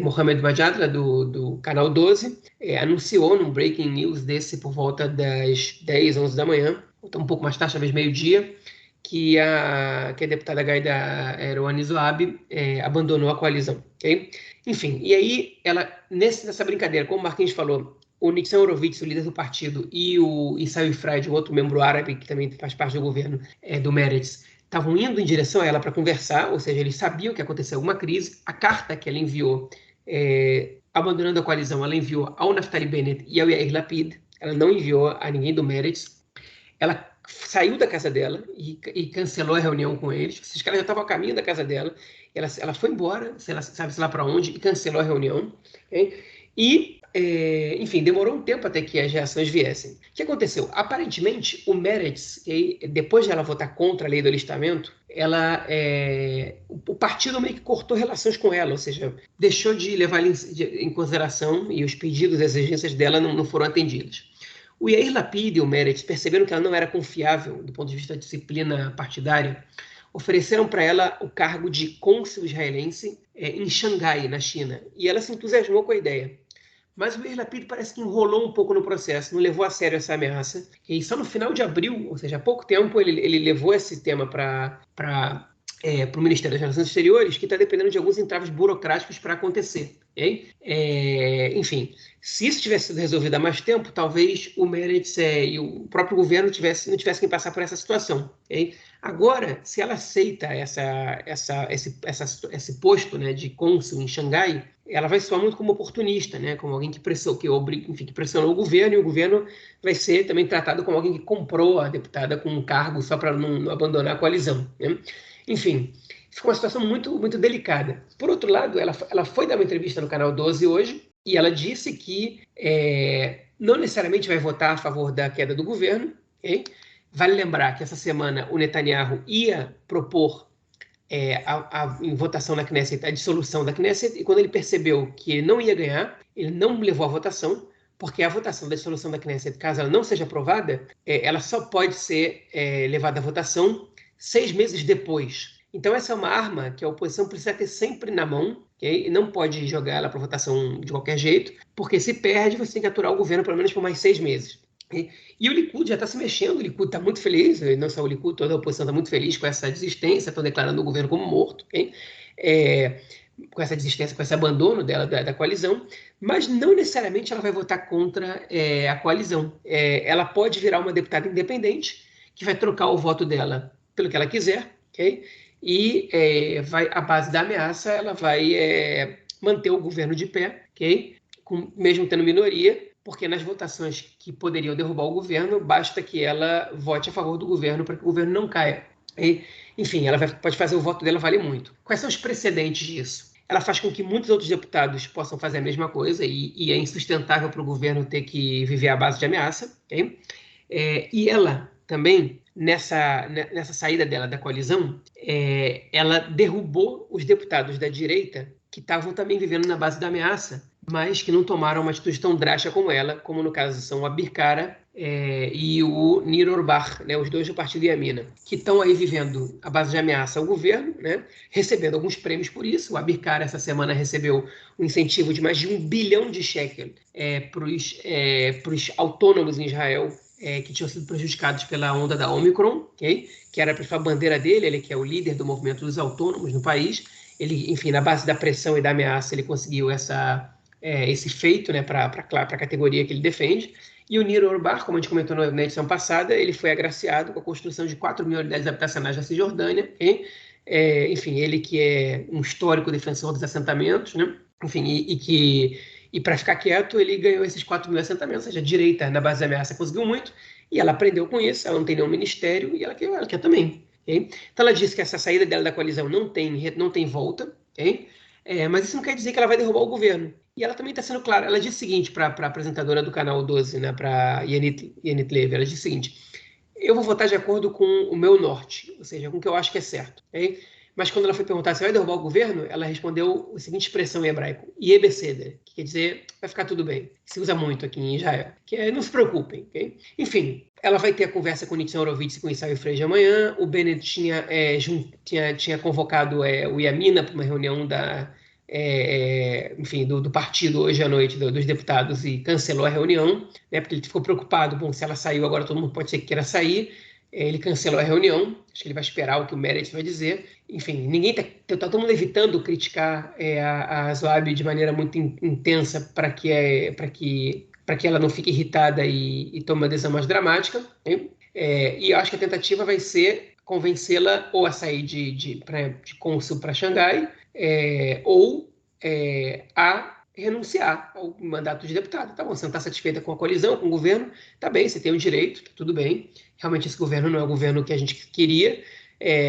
Mohamed Majadla, do Canal 12, anunciou num breaking news desse por volta das 10, 11 da manhã, então um pouco mais tarde, talvez meio-dia, que a deputada Gaida Rouhani Zoabi abandonou a coalizão. Okay? Enfim, e aí ela, nessa brincadeira, como o Marquinhos falou, o Nitzan Horowitz, o líder do partido, e o Issaoui Frade, um outro membro árabe que também faz parte do governo do Meretz, estavam indo em direção a ela para conversar, ou seja, eles sabiam que ia acontecer alguma crise. A carta que ela enviou, abandonando a coalizão, ela enviou ao Naftali Bennett e ao Yair Lapid, ela não enviou a ninguém do Meretz. Ela saiu da casa dela e cancelou a reunião com eles. Esses caras já estavam a caminho da casa dela. Ela foi embora, sabe-se lá para onde, e cancelou a reunião. Okay? E, enfim, demorou um tempo até que as reações viessem. O que aconteceu? Aparentemente, o Meretz, depois de ela votar contra a lei do alistamento, o partido meio que cortou relações com ela, ou seja, deixou de levar em consideração e os pedidos e exigências dela não foram atendidos. O Yair Lapid e o Meretz perceberam que ela não era confiável do ponto de vista da disciplina partidária, ofereceram para ela o cargo de cônsul israelense em Xangai, na China, e ela se entusiasmou com a ideia. Mas o Yair Lapid parece que enrolou um pouco no processo, não levou a sério essa ameaça, e só no final de abril, ou seja, há pouco tempo, ele levou esse tema para o Ministério das Relações Exteriores, que está dependendo de alguns entraves burocráticos para acontecer. Okay? Enfim, se isso tivesse sido resolvido há mais tempo, talvez o Meretz e o próprio governo não tivessem que passar por essa situação. Okay? Agora, se ela aceita esse posto, né, de cônsul em Xangai, ela vai soar muito como oportunista, né, como alguém que pressionou o governo, e o governo vai ser também tratado como alguém que comprou a deputada com um cargo só para não abandonar a coalizão. Né? Enfim, ficou uma situação muito, muito delicada. Por outro lado, ela foi dar uma entrevista no Canal 12 hoje, e ela disse que não necessariamente vai votar a favor da queda do governo. Okay? Vale lembrar que essa semana o Netanyahu ia propor em votação na Knesset a dissolução da Knesset, e quando ele percebeu que ele não ia ganhar, ele não levou à votação, porque a votação da dissolução da Knesset, caso ela não seja aprovada, ela só pode ser levada à votação 6 meses depois. Então essa é uma arma que a oposição precisa ter sempre na mão, okay? E não pode jogar ela para votação de qualquer jeito, porque se perde, você tem que aturar o governo pelo menos por mais 6 meses. Okay? E o Likud já está se mexendo, o Likud está muito feliz, não só o Likud, toda a oposição está muito feliz com essa desistência, estão declarando o governo como morto, okay? Com essa desistência, com esse abandono dela da coalizão, mas não necessariamente ela vai votar contra a coalizão. Ela pode virar uma deputada independente, que vai trocar o voto dela pelo que ela quiser, okay? E à base da ameaça, ela vai manter o governo de pé, okay? Mesmo tendo minoria, porque nas votações que poderiam derrubar o governo, basta que ela vote a favor do governo para que o governo não caia. Enfim, ela pode fazer o voto dela valer muito. Quais são os precedentes disso? Ela faz com que muitos outros deputados possam fazer a mesma coisa, e é insustentável para o governo ter que viver à base de ameaça. Okay? E ela também, nessa saída dela da coalizão, ela derrubou os deputados da direita que estavam também vivendo na base da ameaça, mas que não tomaram uma atitude tão drástica como ela, como no caso são o Abir Kara e o Nir Orbach, né, os dois do partido Yamina, que estão aí vivendo a base de ameaça ao governo, né, recebendo alguns prêmios por isso. O Abir Kara, essa semana, recebeu um incentivo de mais de 1 bilhão de shekel para os autônomos em Israel, que tinham sido prejudicados pela onda da Omicron, okay? Que era a principal bandeira dele, ele que é o líder do movimento dos autônomos no país. Ele, enfim, na base da pressão e da ameaça, ele conseguiu esse feito, né, para a categoria que ele defende. E o Nir Orbach, como a gente comentou na edição passada, ele foi agraciado com a construção de 4 mil unidades habitacionais na Cisjordânia. Okay? Enfim, ele que é um histórico defensor dos assentamentos, né? Enfim, e para ficar quieto, ele ganhou esses 4 mil assentamentos, ou seja, a direita, na base da ameaça, conseguiu muito, e ela aprendeu com isso, ela não tem nenhum ministério, e ela quer também. Okay? Então ela disse que essa saída dela da coalizão não tem volta, okay? Mas isso não quer dizer que ela vai derrubar o governo. E ela também está sendo clara. Ela disse o seguinte para a apresentadora do Canal 12, né, para Yanit Levy, ela disse o seguinte: eu vou votar de acordo com o meu norte, ou seja, com o que eu acho que é certo. Okay? Mas quando ela foi perguntar se vai derrubar o governo, ela respondeu a seguinte expressão em hebraico: "Yeh beseder", que quer dizer, vai ficar tudo bem. Se usa muito aqui em Israel. Que não se preocupem. Okay? Enfim, ela vai ter a conversa com o Nitzan Horowitz e com o Issaio Freire amanhã. O Bennett tinha convocado o Yamina para uma reunião do partido hoje à noite, dos deputados, e cancelou a reunião, né, porque ele ficou preocupado. Bom, se ela saiu agora, todo mundo pode ser que queira sair. Ele cancelou a reunião, acho que ele vai esperar o que o Meretz vai dizer. Enfim, ninguém tá todo mundo evitando criticar a Zoabi de maneira muito intensa para que ela não fique irritada e tome uma decisão mais dramática. Né? E eu acho que a tentativa vai ser convencê-la ou a sair de cônsul para Xangai, ou a renunciar ao mandato de deputado. Tá bom, você não está satisfeita com a coalizão, com o governo, tá bem, você tem o direito, tá tudo bem. Realmente esse governo não é o governo que a gente queria,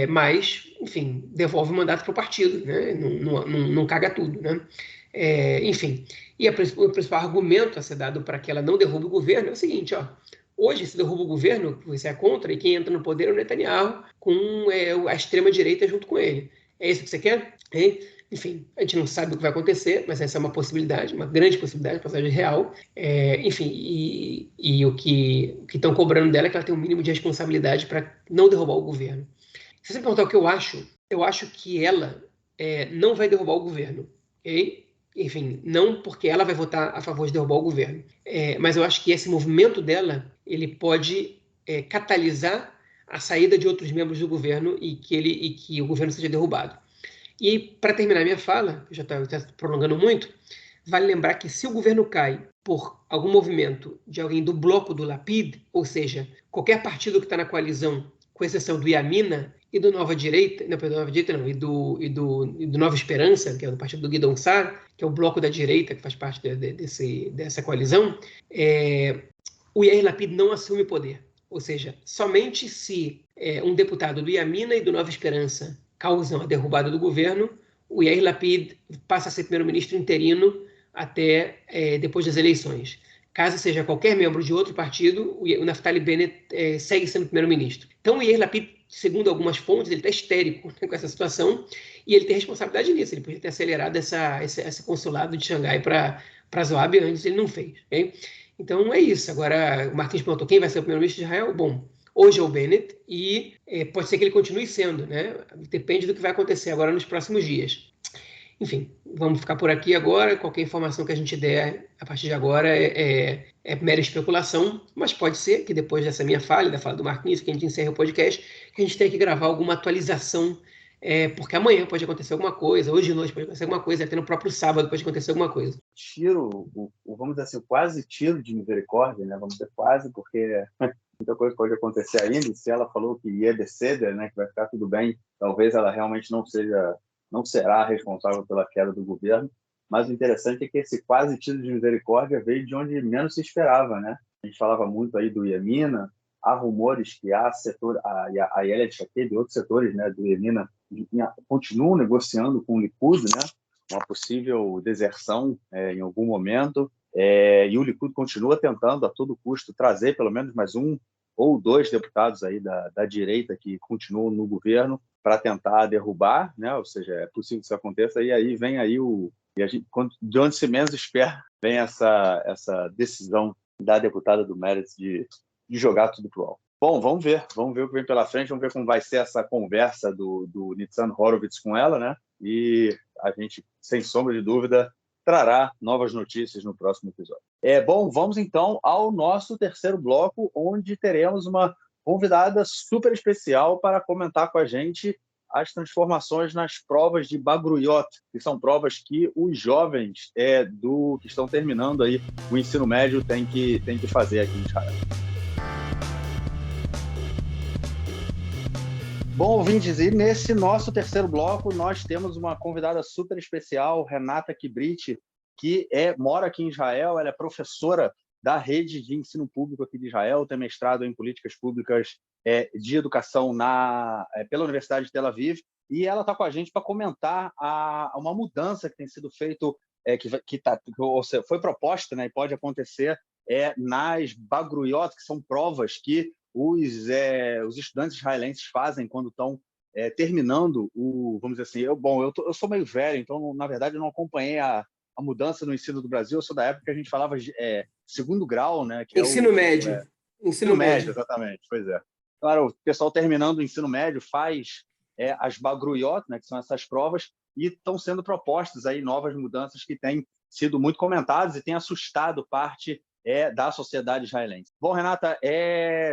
mas, enfim, devolve o mandato para o partido, né? Não caga tudo, né? Enfim, e o principal argumento a ser dado para que ela não derrube o governo é o seguinte, ó, hoje se derruba o governo, você é contra, e quem entra no poder é o Netanyahu, com a extrema-direita junto com ele. É isso que você quer? Hein? Enfim, a gente não sabe o que vai acontecer, mas essa é uma possibilidade, uma grande possibilidade, uma possibilidade real. Enfim, e o que estão cobrando dela é que ela tem um mínimo de responsabilidade para não derrubar o governo. Se você me perguntar o que eu acho que ela não vai derrubar o governo, ok? Enfim, não porque ela vai votar a favor de derrubar o governo, mas eu acho que esse movimento dela, ele pode catalisar a saída de outros membros do governo e que o governo seja derrubado. E, para terminar minha fala, já está prolongando muito, vale lembrar que se o governo cai por algum movimento de alguém do bloco do Lapid, ou seja, qualquer partido que está na coalizão, com exceção do Yamina e do Nova Direita, não, perdão, Nova Direita não, e do Nova Esperança, que é do partido do Guidon Sar, que é o bloco da direita que faz parte dessa coalizão, o Yair Lapid não assume poder. Ou seja, somente se um deputado do Yamina e do Nova Esperança causam a derrubada do governo, o Yair Lapid passa a ser primeiro-ministro interino até depois das eleições. Caso seja qualquer membro de outro partido, o Naftali Bennett segue sendo primeiro-ministro. Então, o Yair Lapid, segundo algumas fontes, ele está histérico com essa situação e ele tem responsabilidade nisso. Ele podia ter acelerado esse consulado de Xangai para Zoab antes, ele não fez. Okay? Então, é isso. Agora, o Martins perguntou quem vai ser o primeiro-ministro de Israel. Bom, hoje é o Bennett e pode ser que ele continue sendo, né? Depende do que vai acontecer agora nos próximos dias. Enfim, vamos ficar por aqui agora. Qualquer informação que a gente der a partir de agora é mera especulação, mas pode ser que depois dessa minha fala, da fala do Marquinhos, que a gente encerre o podcast, que a gente tenha que gravar alguma atualização, porque amanhã pode acontecer alguma coisa, hoje de noite pode acontecer alguma coisa, até no próprio sábado pode acontecer alguma coisa. Vamos dizer assim, quase tiro de misericórdia, né? Vamos dizer quase, porque muita coisa pode acontecer ainda, e se ela falou que ia descer, né, que vai ficar tudo bem, talvez ela realmente não será responsável pela queda do governo, mas o interessante é que esse quase tiro de misericórdia veio de onde menos se esperava, né? A gente falava muito aí do Yamina, há rumores que a Ayelet Shaked e outros setores, né, do Yamina continuam negociando com o Likud, né, uma possível deserção em algum momento, e o Likud continua tentando a todo custo trazer pelo menos mais um ou dois deputados aí da direita que continuam no governo para tentar derrubar, né? Ou seja, é possível que isso aconteça, e aí vem aí de onde se menos espera, vem essa decisão da deputada do Meretz de jogar tudo pro alto. Bom, vamos ver o que vem pela frente, vamos ver como vai ser essa conversa do Nitzan Horowitz com ela, né? E a gente, sem sombra de dúvida, trará novas notícias no próximo episódio. Bom, vamos então ao nosso terceiro bloco, onde teremos uma convidada super especial para comentar com a gente as transformações nas provas de Bagruyot, que são provas que os jovens que estão terminando aí o ensino médio têm que fazer aqui em Israel. Bom, ouvintes, e nesse nosso terceiro bloco nós temos uma convidada super especial, Renata Kibrit, que mora aqui em Israel, ela é professora da rede de ensino público aqui de Israel, tem mestrado em políticas públicas de educação pela Universidade de Tel Aviv, e ela está com a gente para comentar uma mudança que tem sido feita, foi proposta, né, e pode acontecer nas Bagruyot, que são provas que os estudantes israelenses fazem quando estão terminando vamos dizer assim, eu sou meio velho, então na verdade eu não acompanhei a mudança no ensino do Brasil, eu sou da época que a gente falava de segundo grau, né? Que ensino médio. Ensino médio, exatamente, pois é. Claro, o pessoal terminando o ensino médio faz as Bagruyot, né, que são essas provas, e estão sendo propostas aí novas mudanças que têm sido muito comentadas e têm assustado parte da sociedade israelense. Bom, Renata,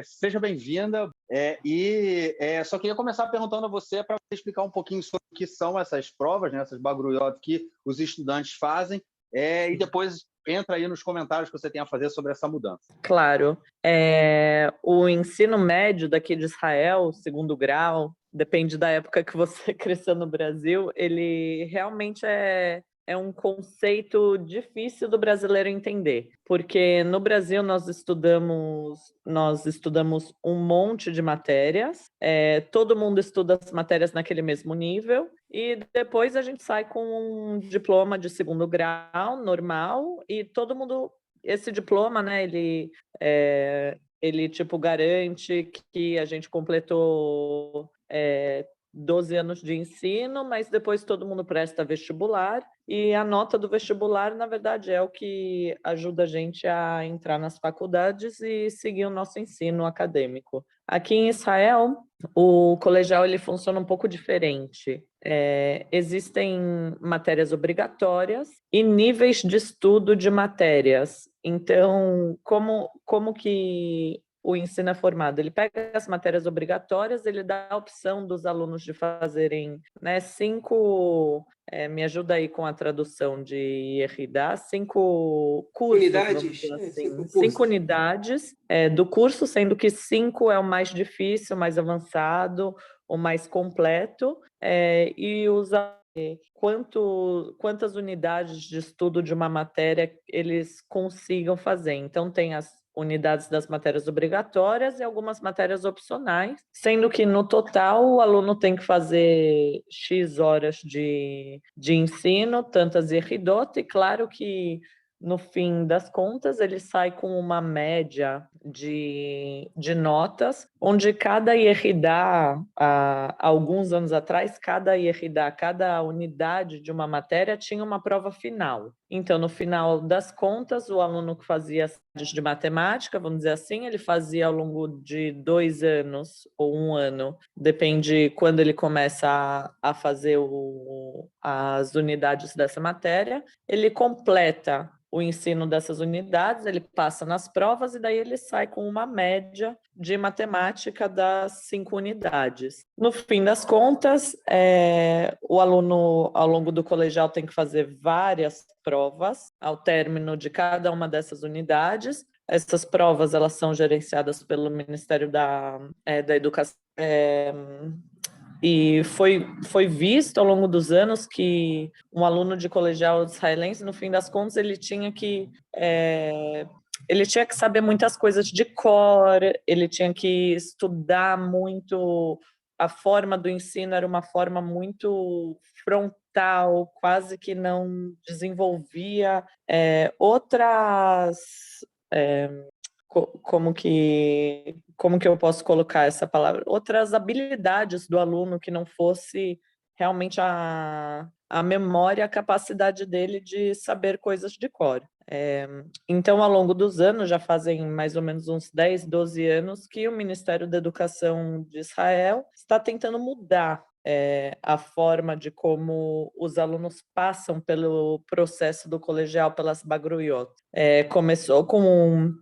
seja bem-vinda, e só queria começar perguntando a você para você explicar um pouquinho sobre o que são essas provas, né, essas Bagruyot que os estudantes fazem, e depois entra aí nos comentários que você tem a fazer sobre essa mudança. Claro. O ensino médio daqui de Israel, segundo grau, depende da época que você cresceu no Brasil, ele realmente é é um conceito difícil do brasileiro entender, porque no Brasil nós estudamos um monte de matérias, todo mundo estuda as matérias naquele mesmo nível, e depois a gente sai com um diploma de segundo grau normal, e todo mundo, esse diploma, né, ele tipo garante que a gente completou 12 anos de ensino, mas depois todo mundo presta vestibular, e a nota do vestibular, na verdade, é o que ajuda a gente a entrar nas faculdades e seguir o nosso ensino acadêmico. Aqui em Israel, o colegial ele funciona um pouco diferente. Existem matérias obrigatórias e níveis de estudo de matérias. Então, como que o ensino é formado? Ele pega as matérias obrigatórias, ele dá a opção dos alunos de fazerem, né, 5, me ajuda aí com a tradução de Yehidá, 5 cursos, vamos Unidades? dizer assim, 5 cursos. 5 unidades do curso, sendo que 5 é o mais difícil, o mais avançado, o mais completo, e quantas unidades de estudo de uma matéria eles consigam fazer. Então, tem as unidades das matérias obrigatórias e algumas matérias opcionais, sendo que no total o aluno tem que fazer X horas de ensino, tantas Yehidot, e claro que no fim das contas ele sai com uma média de notas, onde cada Yehidá, há alguns anos atrás, cada Yehidá, cada unidade de uma matéria tinha uma prova final. Então, no final das contas, o aluno que fazia de matemática, vamos dizer assim, ele fazia ao longo de 2 anos ou 1 ano, depende quando ele começa a fazer as unidades dessa matéria, ele completa o ensino dessas unidades, ele passa nas provas e daí ele sai com uma média de matemática das 5 unidades. No fim das contas, o aluno, ao longo do colegial, tem que fazer várias provas ao término de cada uma dessas unidades. Essas provas elas são gerenciadas pelo Ministério da Educação. E foi visto ao longo dos anos que um aluno de colegial israelense, no fim das contas, ele tinha que saber muitas coisas de cor, ele tinha que estudar muito, a forma do ensino era uma forma muito frontal, quase que não desenvolvia outras... como que eu posso colocar essa palavra? Outras habilidades do aluno que não fosse realmente a memória, a capacidade dele de saber coisas de cor. Então, ao longo dos anos, já fazem mais ou menos uns 10, 12 anos que o Ministério da Educação de Israel está tentando mudar a forma de como os alunos passam pelo processo do colegial, pelas bagruyot. Começou com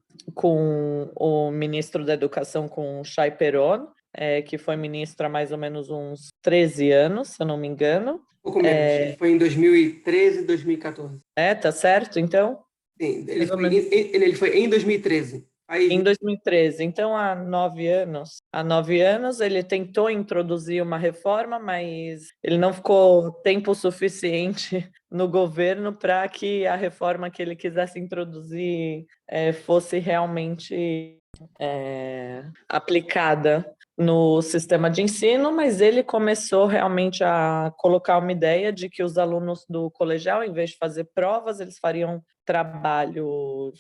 o ministro da Educação, com Shai Peron, que foi ministro há mais ou menos uns 13 anos, se eu não me engano. Pouco menos, ele foi em 2013, 2014. Tá certo, então? Sim, ele foi em 2013. Em 2013, então há 9 anos. Há 9 anos ele tentou introduzir uma reforma, mas ele não ficou tempo suficiente no governo para que a reforma que ele quisesse introduzir fosse realmente aplicada no sistema de ensino, mas ele começou realmente a colocar uma ideia de que os alunos do colegial, em vez de fazer provas, eles fariam trabalhos,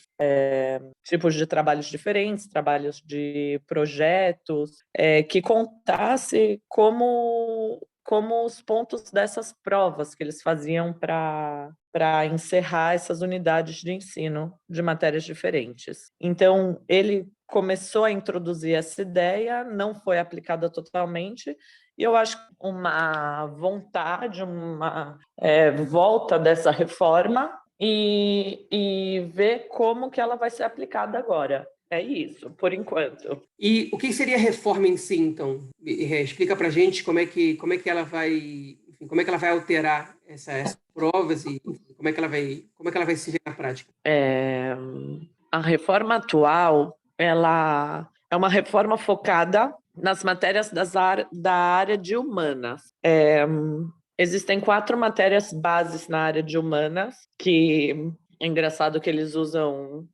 tipos de trabalhos diferentes, trabalhos de projetos, que contasse como os pontos dessas provas que eles faziam para encerrar essas unidades de ensino de matérias diferentes. Então, ele começou a introduzir essa ideia, não foi aplicada totalmente, e eu acho que uma vontade, uma volta dessa reforma e ver como que ela vai ser aplicada agora. É isso, por enquanto. E o que seria a reforma em si, então? Explica para a gente como é que ela vai, como é que ela vai alterar essas provas e como é que ela vai se ver na prática. A reforma atual, ela é uma reforma focada nas matérias da área de humanas. Existem 4 matérias bases na área de humanas, que é engraçado que eles usam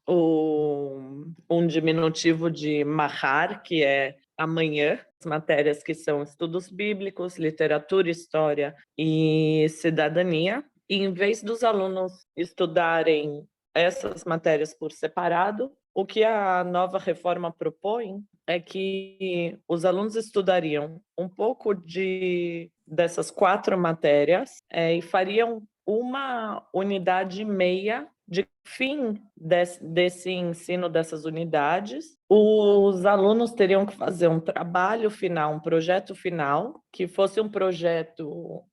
um diminutivo de mahar, que é amanhã, as matérias que são estudos bíblicos, literatura, história e cidadania. E em vez dos alunos estudarem essas matérias por separado, o que a nova reforma propõe é que os alunos estudariam um pouco dessas 4 matérias e fariam uma unidade e meia de fim desse ensino dessas unidades. Os alunos teriam que fazer um trabalho final, um projeto final, que fosse um projeto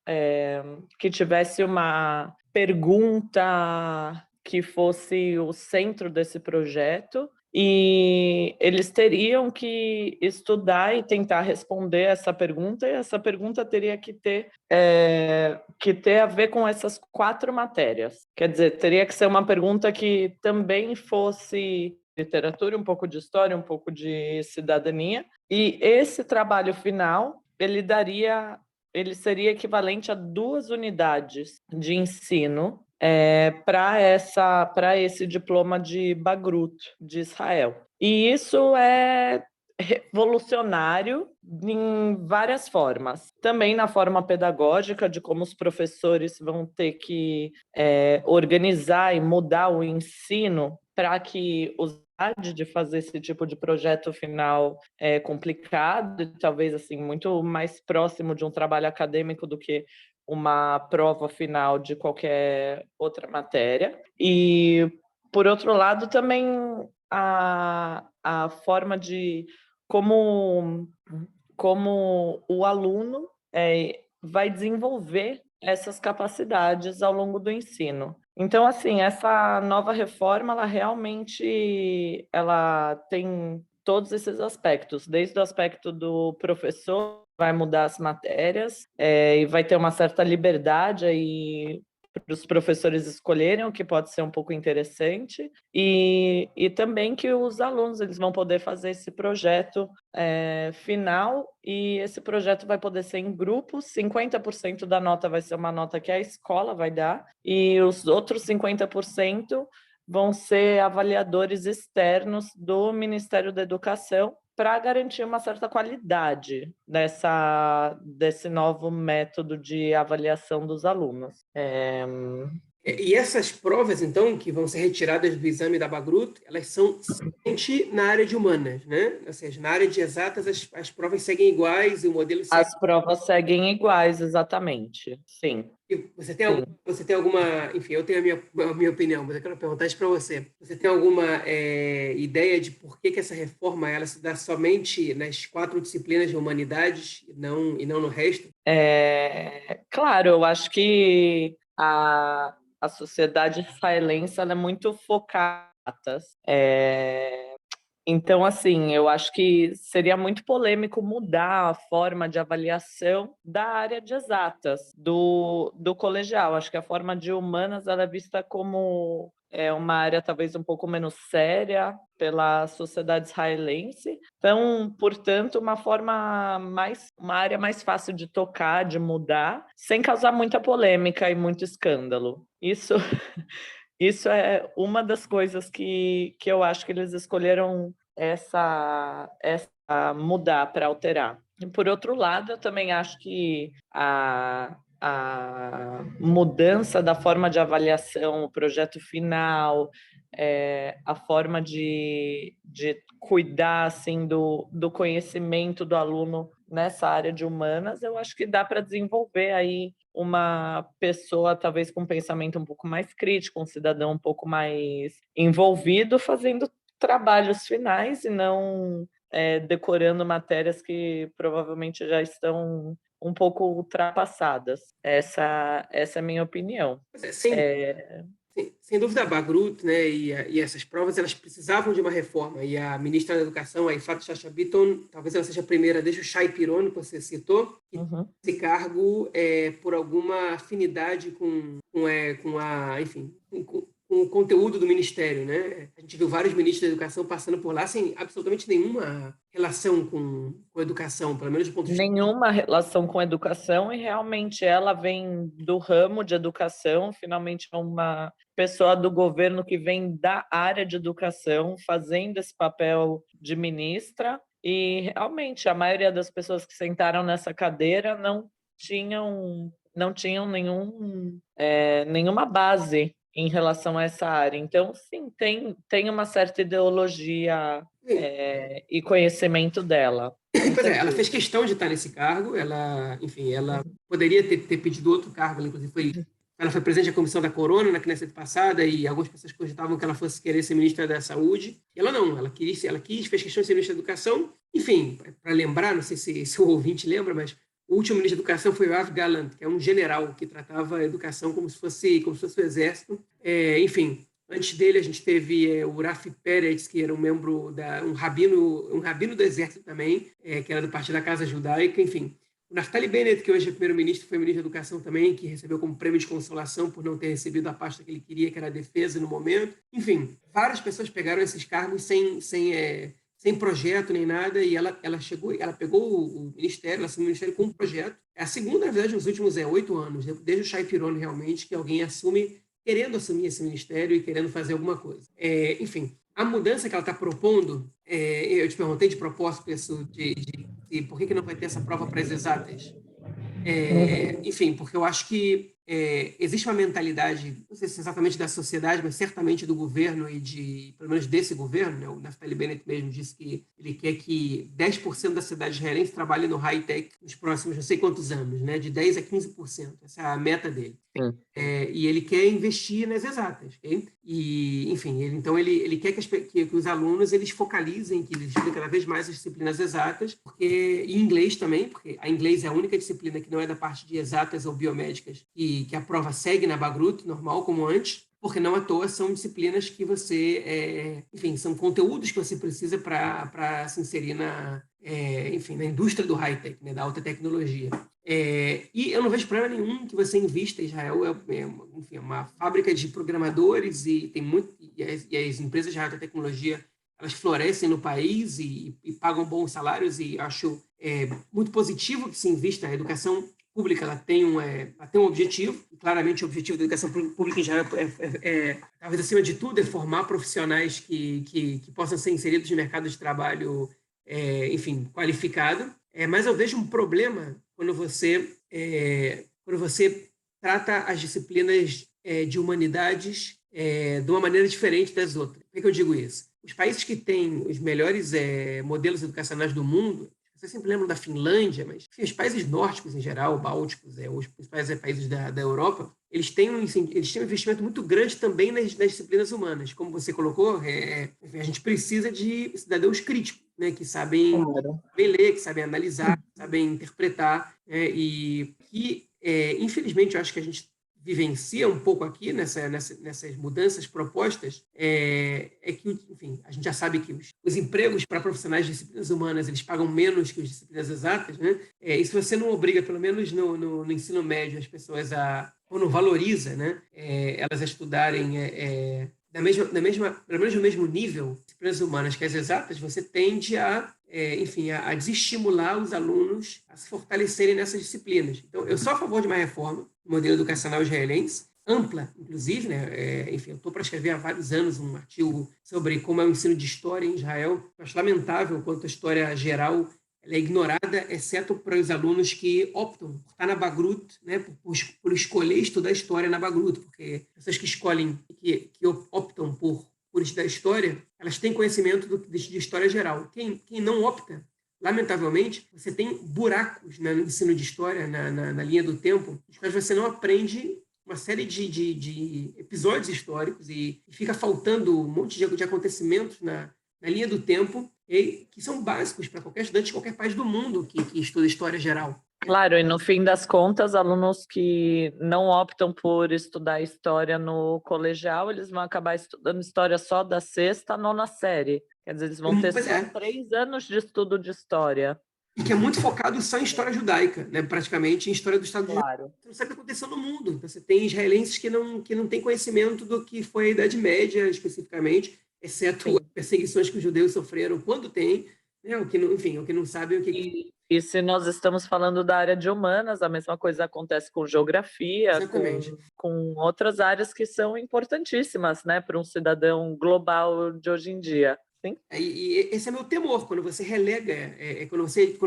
que tivesse uma pergunta que fosse o centro desse projeto, e eles teriam que estudar e tentar responder essa pergunta, e essa pergunta teria que ter a ver com essas 4 matérias. Quer dizer, teria que ser uma pergunta que também fosse literatura, um pouco de história, um pouco de cidadania, e esse trabalho final, ele seria equivalente a 2 unidades de ensino para esse diploma de Bagrut de Israel. E isso é revolucionário em várias formas. Também na forma pedagógica, de como os professores vão ter que organizar e mudar o ensino para que de fazer esse tipo de projeto final é complicado, talvez assim muito mais próximo de um trabalho acadêmico do que uma prova final de qualquer outra matéria. E, por outro lado, também a forma de como o aluno vai desenvolver essas capacidades ao longo do ensino. Então, assim, essa nova reforma, ela tem todos esses aspectos, desde o aspecto do professor, vai mudar as matérias, e vai ter uma certa liberdade aí para os professores escolherem, o que pode ser um pouco interessante, e também que os alunos eles vão poder fazer esse projeto final, e esse projeto vai poder ser em grupos, 50% da nota vai ser uma nota que a escola vai dar, e os outros 50% vão ser avaliadores externos do Ministério da Educação, para garantir uma certa qualidade desse novo método de avaliação dos alunos. E essas provas, então, que vão ser retiradas do exame da Bagrut, elas são somente na área de humanas, né? Ou seja, na área de exatas, as provas seguem iguais e o modelo segue... As provas seguem iguais, exatamente, sim. E você tem alguma... Enfim, eu tenho a minha opinião, mas eu quero perguntar isso para você. Você tem alguma ideia de por que essa reforma ela se dá somente nas 4 disciplinas de humanidades e não no resto? Claro, eu acho que a sociedade israelense ela é muito focada. Então, assim, eu acho que seria muito polêmico mudar a forma de avaliação da área de exatas, do colegial. Acho que a forma de humanas ela é vista como uma área talvez um pouco menos séria pela sociedade israelense. Então, portanto, uma área mais fácil de tocar, de mudar, sem causar muita polêmica e muito escândalo. Isso é uma das coisas que eu acho que eles escolheram essa mudar para alterar. E, por outro lado, eu também acho que a mudança da forma de avaliação, o projeto final, a forma de cuidar assim, do conhecimento do aluno nessa área de humanas, eu acho que dá para desenvolver aí uma pessoa talvez com um pensamento um pouco mais crítico, um cidadão um pouco mais envolvido, fazendo trabalhos finais e não decorando matérias que provavelmente já estão um pouco ultrapassadas. Essa é a minha opinião. Sem dúvida, a Bagrut, né, e essas provas, elas precisavam de uma reforma. E a ministra da Educação, a Yifat Shasha Bitton, talvez ela seja a primeira, desde o Shai Piron, que você citou, que esse cargo por alguma afinidade com o conteúdo do ministério, né? A gente viu vários ministros da Educação passando por lá sem absolutamente nenhuma relação com educação, pelo menos do ponto de vista... Nenhuma relação com educação, e realmente ela vem do ramo de educação, finalmente é uma pessoa do governo que vem da área de educação, fazendo esse papel de ministra, e realmente a maioria das pessoas que sentaram nessa cadeira não tinham nenhuma base em relação a essa área. Então, sim, tem uma certa ideologia e conhecimento dela. Pois é, ela fez questão de estar nesse cargo, ela poderia ter pedido outro cargo, ela foi presidente da Comissão da Corona na Knesset passada, e algumas pessoas cogitavam que ela fosse querer ser ministra da Saúde. E ela não, ela fez questão de ser ministra da Educação. Enfim, para lembrar, não sei se o ouvinte lembra, mas o último ministro da Educação foi o Yoav Gallant, que é um general que tratava a educação como se fosse o exército. Enfim, antes dele a gente teve o Rafi Peretz, que era um rabino do exército também, que era do Partido da Casa Judaica. Enfim, o Naftali Bennett, que hoje é primeiro-ministro, foi ministro da Educação também, que recebeu como prêmio de consolação por não ter recebido a pasta que ele queria, que era a defesa no momento. Enfim, várias pessoas pegaram esses cargos sem projeto nem nada, e ela pegou o ministério, ela assumiu o ministério com um projeto. É a segunda, na verdade, nos últimos 8 anos, desde o Shai Piron, realmente, que alguém querendo assumir esse ministério e querendo fazer alguma coisa. Enfim, a mudança que ela está propondo, eu te perguntei de propósito isso, de por que não vai ter essa prova para as exatas. Enfim, porque eu acho que existe uma mentalidade, não sei se exatamente da sociedade, mas certamente do governo pelo menos desse governo, né? O Naftali Bennett mesmo disse que ele quer que 10% da cidade israelense trabalhe no high-tech nos próximos não sei quantos anos, né? De 10% a 15%. Essa é a meta dele. E ele quer investir nas exatas. Okay? E, enfim, então ele quer que os alunos eles focalizem, que eles estudem cada vez mais as disciplinas exatas, porque em inglês também, porque a inglês é a única disciplina que não é da parte de exatas ou biomédicas que a prova segue na Bagrut, normal, como antes, porque não à toa são disciplinas que você... enfim, são conteúdos que você precisa para se inserir na indústria do high-tech, né, da alta tecnologia. E eu não vejo problema nenhum que você invista. Israel é uma fábrica de programadores e as empresas de alta tecnologia elas florescem no país e pagam bons salários, e acho muito positivo que se invista. A educação pública ela tem um objetivo, e claramente o objetivo da educação pública em Israel talvez acima de tudo, é formar profissionais que possam ser inseridos no mercado de trabalho qualificado. Mas eu vejo um problema quando você trata as disciplinas de humanidades de uma maneira diferente das outras. Por que eu digo isso? Os países que têm os melhores modelos educacionais do mundo, vocês sempre lembram da Finlândia, mas enfim, os países nórdicos em geral, bálticos, os principais países da Europa, eles têm um investimento muito grande também nas disciplinas humanas. Como você colocou, a gente precisa de cidadãos críticos, né, que sabem ler, que sabem analisar, que sabem interpretar, e que, infelizmente, eu acho que a gente vivencia um pouco aqui nessas mudanças propostas, que, enfim, a gente já sabe que os empregos para profissionais de disciplinas humanas eles pagam menos que as disciplinas exatas, né? E se você não obriga, pelo menos no ensino médio, as pessoas ou não valoriza, né, elas a estudarem pelo menos no mesmo nível disciplinas humanas que as exatas, você tende a desestimular os alunos a se fortalecerem nessas disciplinas. Então, eu sou a favor de uma reforma do modelo educacional israelense, ampla, inclusive, né? Eu estou para escrever há vários anos um artigo sobre como é o ensino de história em Israel. Eu acho lamentável quanto a história geral ela é ignorada, exceto para os alunos que optam por estar na Bagrut, né, por escolher estudar história na Bagrut, porque pessoas que escolhem, que optam por estudar história, elas têm conhecimento de história geral. Quem não opta, lamentavelmente, você tem buracos, né, no ensino de história, na linha do tempo, nos quais você não aprende uma série de episódios históricos e fica faltando um monte de acontecimentos na linha do tempo, que são básicos para qualquer estudante de qualquer país do mundo que estuda história geral. Claro, e no fim das contas, alunos que não optam por estudar história no colegial, eles vão acabar estudando história só da 6ª à 9ª série. Quer dizer, eles vão ter só 3 anos de estudo de história. E que é muito focado só em história judaica, né? Praticamente em história do Estado de Israel. Você não sabe o que aconteceu no mundo. Então, você tem israelenses que não têm conhecimento do que foi a Idade Média, especificamente, exceto as perseguições que os judeus sofreram quando tem, né? O que não, enfim, o que não sabe o que... E se nós estamos falando da área de humanas, a mesma coisa acontece com geografia, Exatamente. com outras áreas que são importantíssimas, né, para um cidadão global de hoje em dia. Sim? E esse é meu temor, quando você relega, quando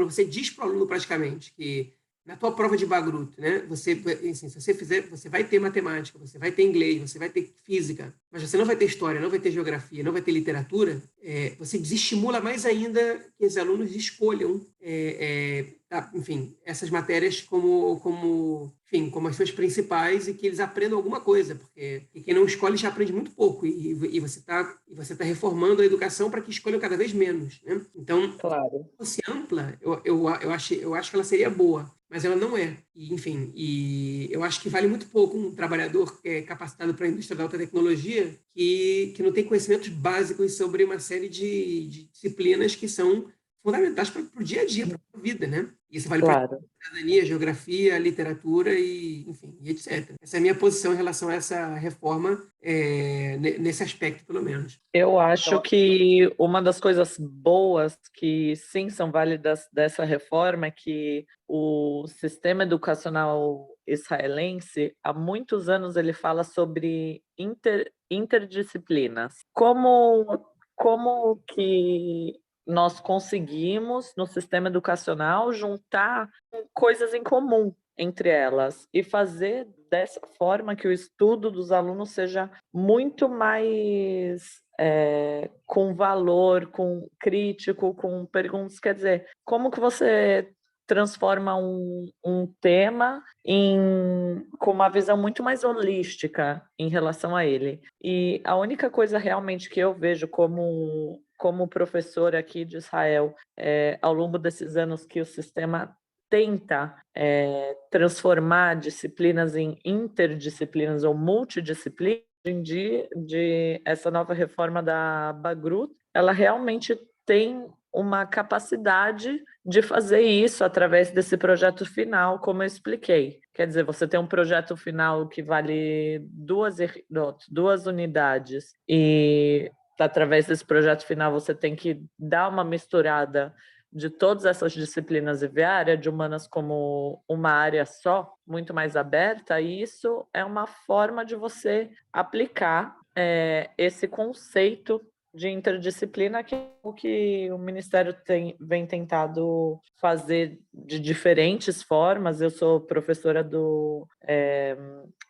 você diz para o aluno praticamente que na tua prova de Bagrut, né, assim, se você fizer, você vai ter matemática, você vai ter inglês, você vai ter física, mas você não vai ter história, não vai ter geografia, não vai ter literatura, você desestimula mais ainda que os alunos escolham, enfim, essas matérias enfim, como as suas principais e que eles aprendam alguma coisa, porque quem não escolhe já aprende muito pouco e você tá reformando a educação para que escolham cada vez menos, né? Então, Claro. se fosse ampla, eu acho que ela seria boa, mas ela não é. Enfim, eu acho que vale muito pouco um trabalhador capacitado para a indústria da alta tecnologia que não tem conhecimentos básicos sobre uma série de disciplinas que são fundamentais para o dia a dia, para a vida, né? Isso vale para Claro. cidadania, geografia, literatura e, enfim, e etc. Essa é a minha posição em relação a essa reforma, nesse aspecto, pelo menos. Eu acho que uma das coisas boas que sim são válidas dessa reforma é que o sistema educacional israelense, há muitos anos ele fala sobre interdisciplinas. Como que nós conseguimos, no sistema educacional, juntar coisas em comum entre elas e fazer dessa forma que o estudo dos alunos seja muito mais com valor, com crítico, com perguntas. Quer dizer, como que você transforma um tema com uma visão muito mais holística em relação a ele? E a única coisa realmente que eu vejo como professor aqui de Israel, ao longo desses anos que o sistema tenta transformar disciplinas em interdisciplinas ou multidisciplinas, de essa nova reforma da Bagrut, ela realmente tem uma capacidade de fazer isso através desse projeto final, como eu expliquei. Quer dizer, você tem um projeto final que vale duas unidades e através desse projeto final você tem que dar uma misturada de todas essas disciplinas e ver a área de humanas como uma área só, muito mais aberta, e isso é uma forma de você aplicar esse conceito de interdisciplina, que é o que o Ministério vem tentado fazer de diferentes formas. Eu sou professora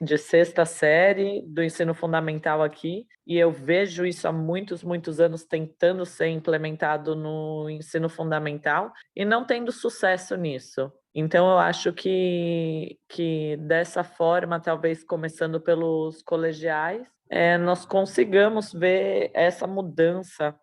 de sexta série do ensino fundamental aqui, e eu vejo isso há muitos, muitos anos tentando ser implementado no ensino fundamental e não tendo sucesso nisso. Então, eu acho que dessa forma, talvez começando pelos colegiais, nós consigamos ver essa mudança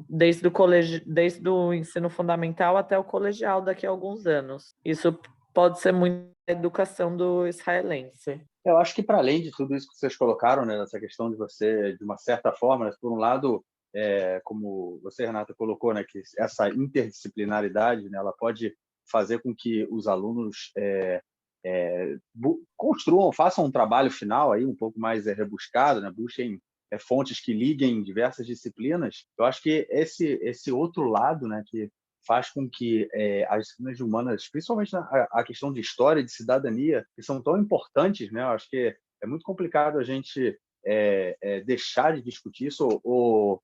desde o ensino fundamental até o colegial daqui a alguns anos. Isso pode ser muito a educação do israelense. Eu acho que, para além de tudo isso que vocês colocaram, né, nessa questão de você, de uma certa forma, né, por um lado, como você, Renata, colocou, né, que essa interdisciplinaridade, né, ela pode fazer com que os alunos construam, façam um trabalho final aí um pouco mais rebuscado, né, busquem fontes que liguem diversas disciplinas. Eu acho que esse outro lado, né, que faz com que as disciplinas humanas, principalmente a questão de história e de cidadania, que são tão importantes, né? Eu acho que é muito complicado a gente deixar de discutir isso ou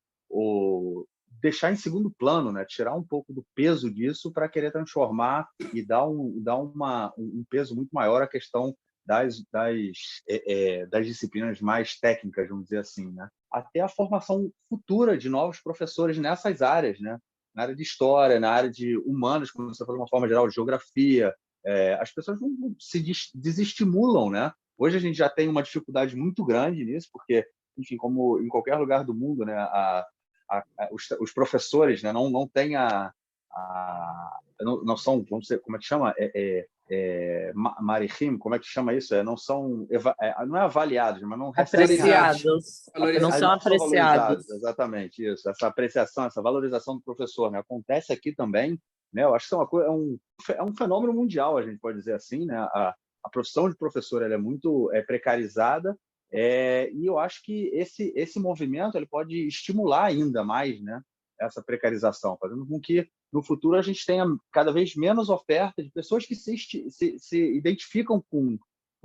deixar em segundo plano, né? Tirar um pouco do peso disso para querer transformar e dar um peso muito maior à questão das disciplinas mais técnicas, vamos dizer assim, né? Até a formação futura de novos professores nessas áreas, né? Na área de história, na área de humanas, como você falou de uma forma geral, geografia. As pessoas não se desestimulam, né? Hoje a gente já tem uma dificuldade muito grande nisso, porque, enfim, como em qualquer lugar do mundo, né, os professores, né, não têm não são, vamos dizer, como é que chama? Marihim, como é que chama isso? Não são, não é avaliados, mas não recebem apreciados, não são apreciados. Exatamente isso. Essa apreciação, essa valorização do professor, né, acontece aqui também, né? Eu acho que é um fenômeno mundial, a gente pode dizer assim, né? A profissão de professor ela é muito precarizada, e eu acho que esse movimento ele pode estimular ainda mais, né, essa precarização, fazendo com que no futuro a gente tenha cada vez menos oferta de pessoas que se identificam com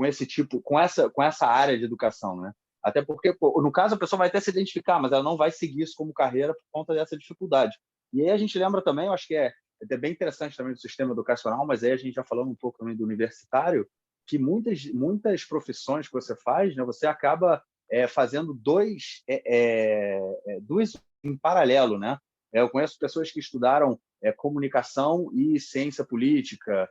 esse tipo, com essa área de educação, né? Até porque, no caso, a pessoa vai até se identificar, mas ela não vai seguir isso como carreira por conta dessa dificuldade. E aí a gente lembra também, eu acho que é bem interessante também do sistema educacional, mas aí a gente já falando um pouco também do universitário, que muitas profissões que você faz, né, você acaba fazendo dois em paralelo, né? Eu conheço pessoas que estudaram comunicação e ciência política,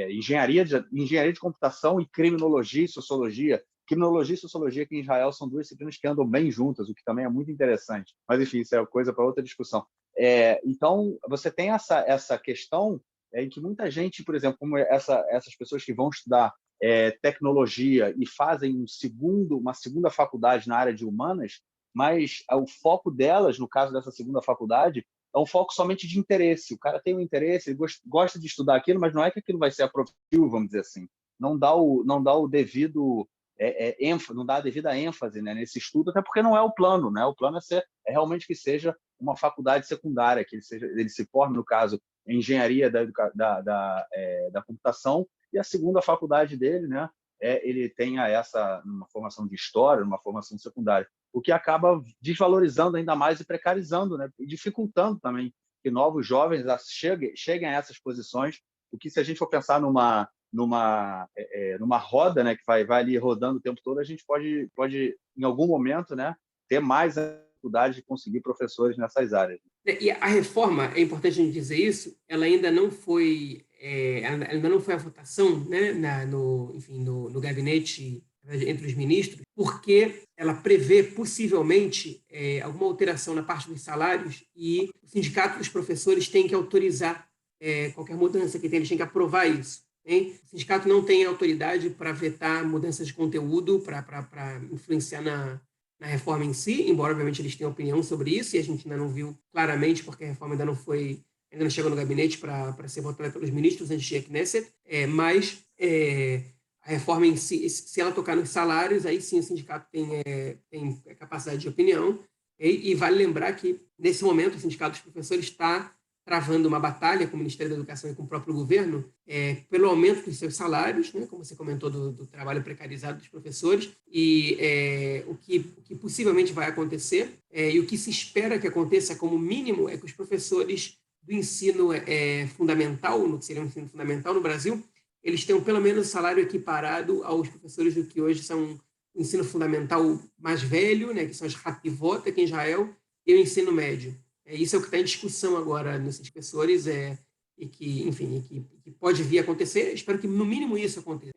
engenharia de computação e criminologia e sociologia. Criminologia e sociologia aqui em Israel são duas disciplinas que andam bem juntas, o que também é muito interessante. Mas, enfim, isso é coisa para outra discussão. Então, você tem essa questão em que muita gente, por exemplo, como essas pessoas que vão estudar tecnologia e fazem uma segunda faculdade na área de humanas, mas o foco delas, no caso dessa segunda faculdade, é um foco somente de interesse. O cara tem um interesse, ele gosta de estudar aquilo, mas não é que aquilo vai ser aprovativo, vamos dizer assim. Não dá o devido não dá a devida ênfase, né, nesse estudo, até porque não é o plano, né? O plano é realmente que seja uma faculdade secundária, que ele se forme, no caso, em engenharia da computação, e a segunda faculdade dele, né, ele tenha uma formação de história, uma formação secundária, o que acaba desvalorizando ainda mais e precarizando, né, e dificultando também que novos jovens cheguem a essas posições, o que, se a gente for pensar numa roda, né, que vai ali rodando o tempo todo, a gente pode em algum momento, né, ter mais dificuldade de conseguir professores nessas áreas. E a reforma, é importante a gente dizer isso, ela ainda não foi a votação, né, no gabinete entre os ministros, porque ela prevê possivelmente alguma alteração na parte dos salários, e o sindicato dos professores tem que autorizar qualquer mudança que tem, eles têm que aprovar isso. Hein? O sindicato não tem autoridade para vetar mudanças de conteúdo, para influenciar na reforma em si, embora, obviamente, eles tenham opinião sobre isso, e a gente ainda não viu claramente, porque a reforma ainda não chegou no gabinete para ser votada pelos ministros antes de Knesset, mas a reforma em si, se ela tocar nos salários, aí sim o sindicato tem capacidade de opinião, e vale lembrar que, nesse momento, o Sindicato dos Professores está travando uma batalha com o Ministério da Educação e com o próprio governo pelo aumento dos seus salários, né, como você comentou, do trabalho precarizado dos professores, e o que possivelmente vai acontecer, e o que se espera que aconteça como mínimo, é que os professores do ensino fundamental, no que seria um ensino fundamental no Brasil, eles tenham pelo menos salário equiparado aos professores do que hoje são o ensino fundamental mais velho, né, que são as Hativot aqui em Israel, e o ensino médio. Isso é o que está em discussão agora nos professores, e que pode vir a acontecer. Espero que, no mínimo, isso aconteça.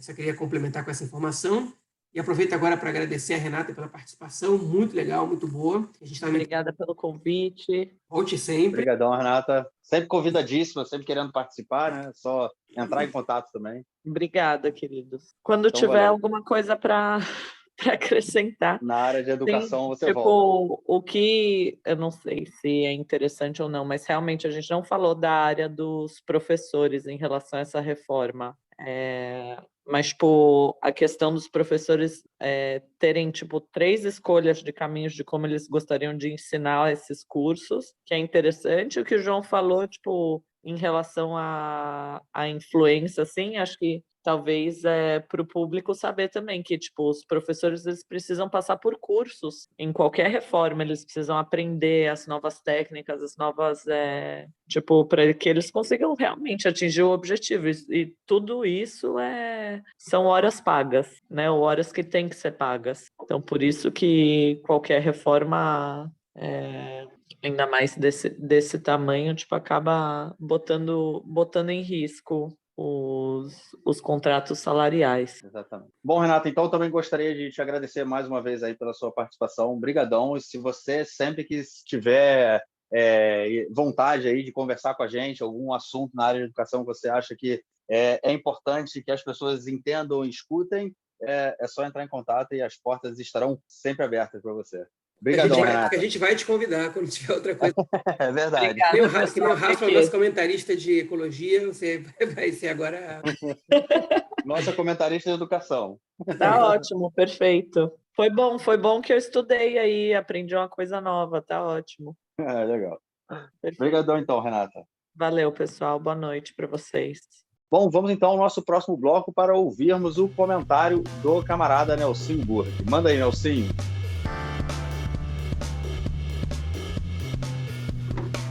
Só queria complementar com essa informação. E aproveito agora para agradecer a Renata pela participação, muito legal, muito boa. Obrigada pelo convite. Volte sempre. Obrigadão, Renata. Sempre convidadíssima, sempre querendo participar, né? Só entrar em contato também. Obrigada, queridos. Quando tiver alguma coisa para acrescentar. Na área de educação, você tipo, volta. O que, eu não sei se é interessante ou não, mas realmente a gente não falou da área dos professores em relação a essa reforma. Mas, tipo, a questão dos professores terem, tipo, 3 escolhas de caminhos de como eles gostariam de ensinar esses cursos, que é interessante. O que o João falou, tipo, em relação à influência, assim, acho que talvez para o público saber também que, tipo, os professores, eles precisam passar por cursos. Em qualquer reforma, eles precisam aprender as novas técnicas, as novas... tipo, para que eles consigam realmente atingir o objetivo. E tudo isso são horas pagas, né? Horas que têm que ser pagas. Então, por isso que qualquer reforma... ainda mais desse tamanho, tipo, acaba botando em risco os contratos salariais. Exatamente. Bom, Renata, então eu também gostaria de te agradecer mais uma vez aí pela sua participação. Obrigadão. E se você sempre que tiver vontade aí de conversar com a gente, algum assunto na área de educação que você acha que é importante que as pessoas entendam e escutem, é só entrar em contato e as portas estarão sempre abertas para você. Obrigadão, Renata. A gente vai te convidar quando tiver outra coisa. É verdade. Obrigada, que nem o Rafa, nosso comentarista de ecologia, você vai ser agora... Nossa comentarista de educação. Tá ótimo, perfeito. Foi bom que eu estudei aí, aprendi uma coisa nova, tá ótimo. Legal. Perfeito. Obrigadão então, Renata. Valeu, pessoal. Boa noite para vocês. Bom, vamos então ao nosso próximo bloco para ouvirmos o comentário do camarada Nelsinho Burg. Manda aí, Nelsinho.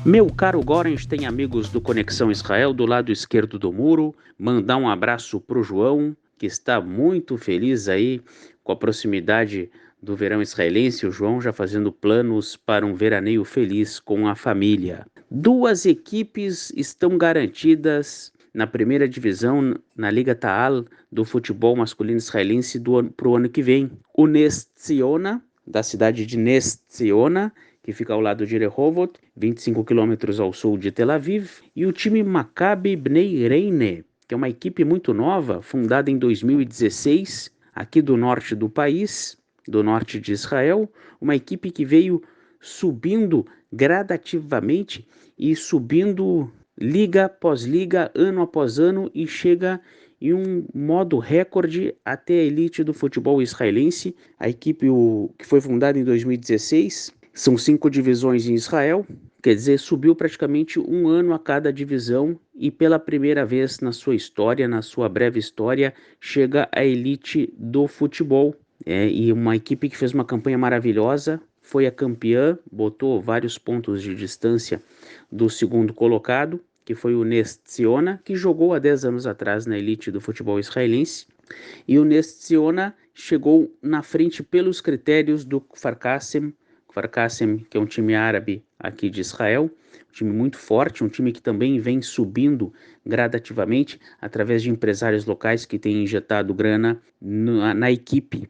Meu caro Gorens tem amigos do Conexão Israel do lado esquerdo do muro. Mandar um abraço pro João, que está muito feliz aí com a proximidade do verão israelense. O João já fazendo planos para um veraneio feliz com a família. 2 equipes estão garantidas na primeira divisão, na Liga Ta'al do futebol masculino israelense para o ano que vem. O Ness Tziona, da cidade de Ness Tziona, que fica ao lado de Rehovot, 25 quilômetros ao sul de Tel Aviv, e o time Maccabi Bnei Reine, que é uma equipe muito nova, fundada em 2016, aqui do norte do país, do norte de Israel, uma equipe que veio subindo gradativamente e subindo liga após liga, ano após ano, e chega em um modo recorde até a elite do futebol israelense. A equipe que foi fundada em 2016, são 5 divisões em Israel, quer dizer, subiu praticamente um ano a cada divisão e pela primeira vez na sua história, na sua breve história, chega à elite do futebol. E uma equipe que fez uma campanha maravilhosa, foi a campeã, botou vários pontos de distância do segundo colocado, que foi o Ness Tziona, que jogou há 10 anos atrás na elite do futebol israelense. E o Ness Tziona chegou na frente pelos critérios do Kfar Kasem, que é um time árabe aqui de Israel, um time muito forte, um time que também vem subindo gradativamente através de empresários locais que têm injetado grana na equipe,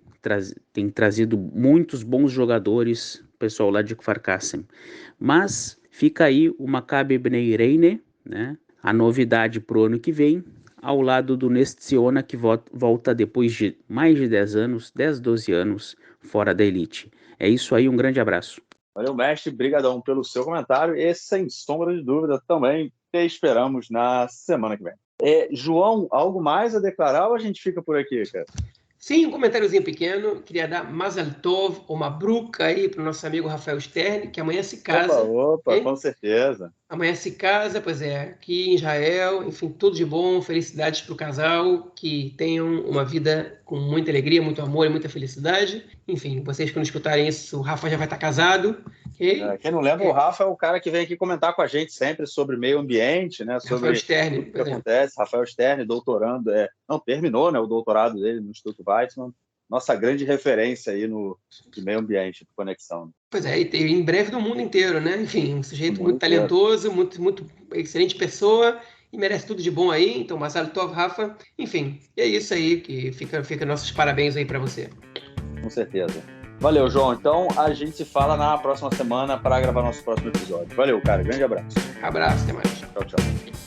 tem trazido muitos bons jogadores, pessoal lá de Kfar Kasem. Mas fica aí o Maccabi Bnei Reine, né? A novidade para o ano que vem, ao lado do Ness Tziona, que volta depois de mais de 10 anos, 10, 12 anos fora da elite. É isso aí, um grande abraço. Valeu, mestre, brigadão pelo seu comentário e, sem sombra de dúvida, também te esperamos na semana que vem. João, algo mais a declarar ou a gente fica por aqui, cara? Sim, um comentáriozinho pequeno. Queria dar Mazal Tov, ou Mabruk aí para o nosso amigo Rafael Stern, que amanhã se casa. Opa, com certeza. Amanhã se casa, pois é, aqui em Israel. Enfim, tudo de bom, felicidades para o casal, que tenham uma vida com muita alegria, muito amor e muita felicidade. Enfim, vocês que não escutarem isso, o Rafa já vai estar casado. Okay? Quem não lembra, o Rafa é o cara que vem aqui comentar com a gente sempre sobre meio ambiente, né? Sobre Rafael Stern, o que acontece. Rafael Stern, doutorando, terminou, né, o doutorado dele no Instituto Weizmann. Nossa grande referência aí no meio ambiente, do Conexão. Pois é, e em breve do mundo inteiro, né? Enfim, um sujeito muito talentoso, muito excelente pessoa e merece tudo de bom aí. Então, Mazal Tov, Rafa. Enfim, e é isso aí, que fica nossos parabéns aí para você. Com certeza. Valeu, João. Então, a gente se fala na próxima semana para gravar nosso próximo episódio. Valeu, cara. Grande abraço. Abraço, até mais. Tchau, tchau.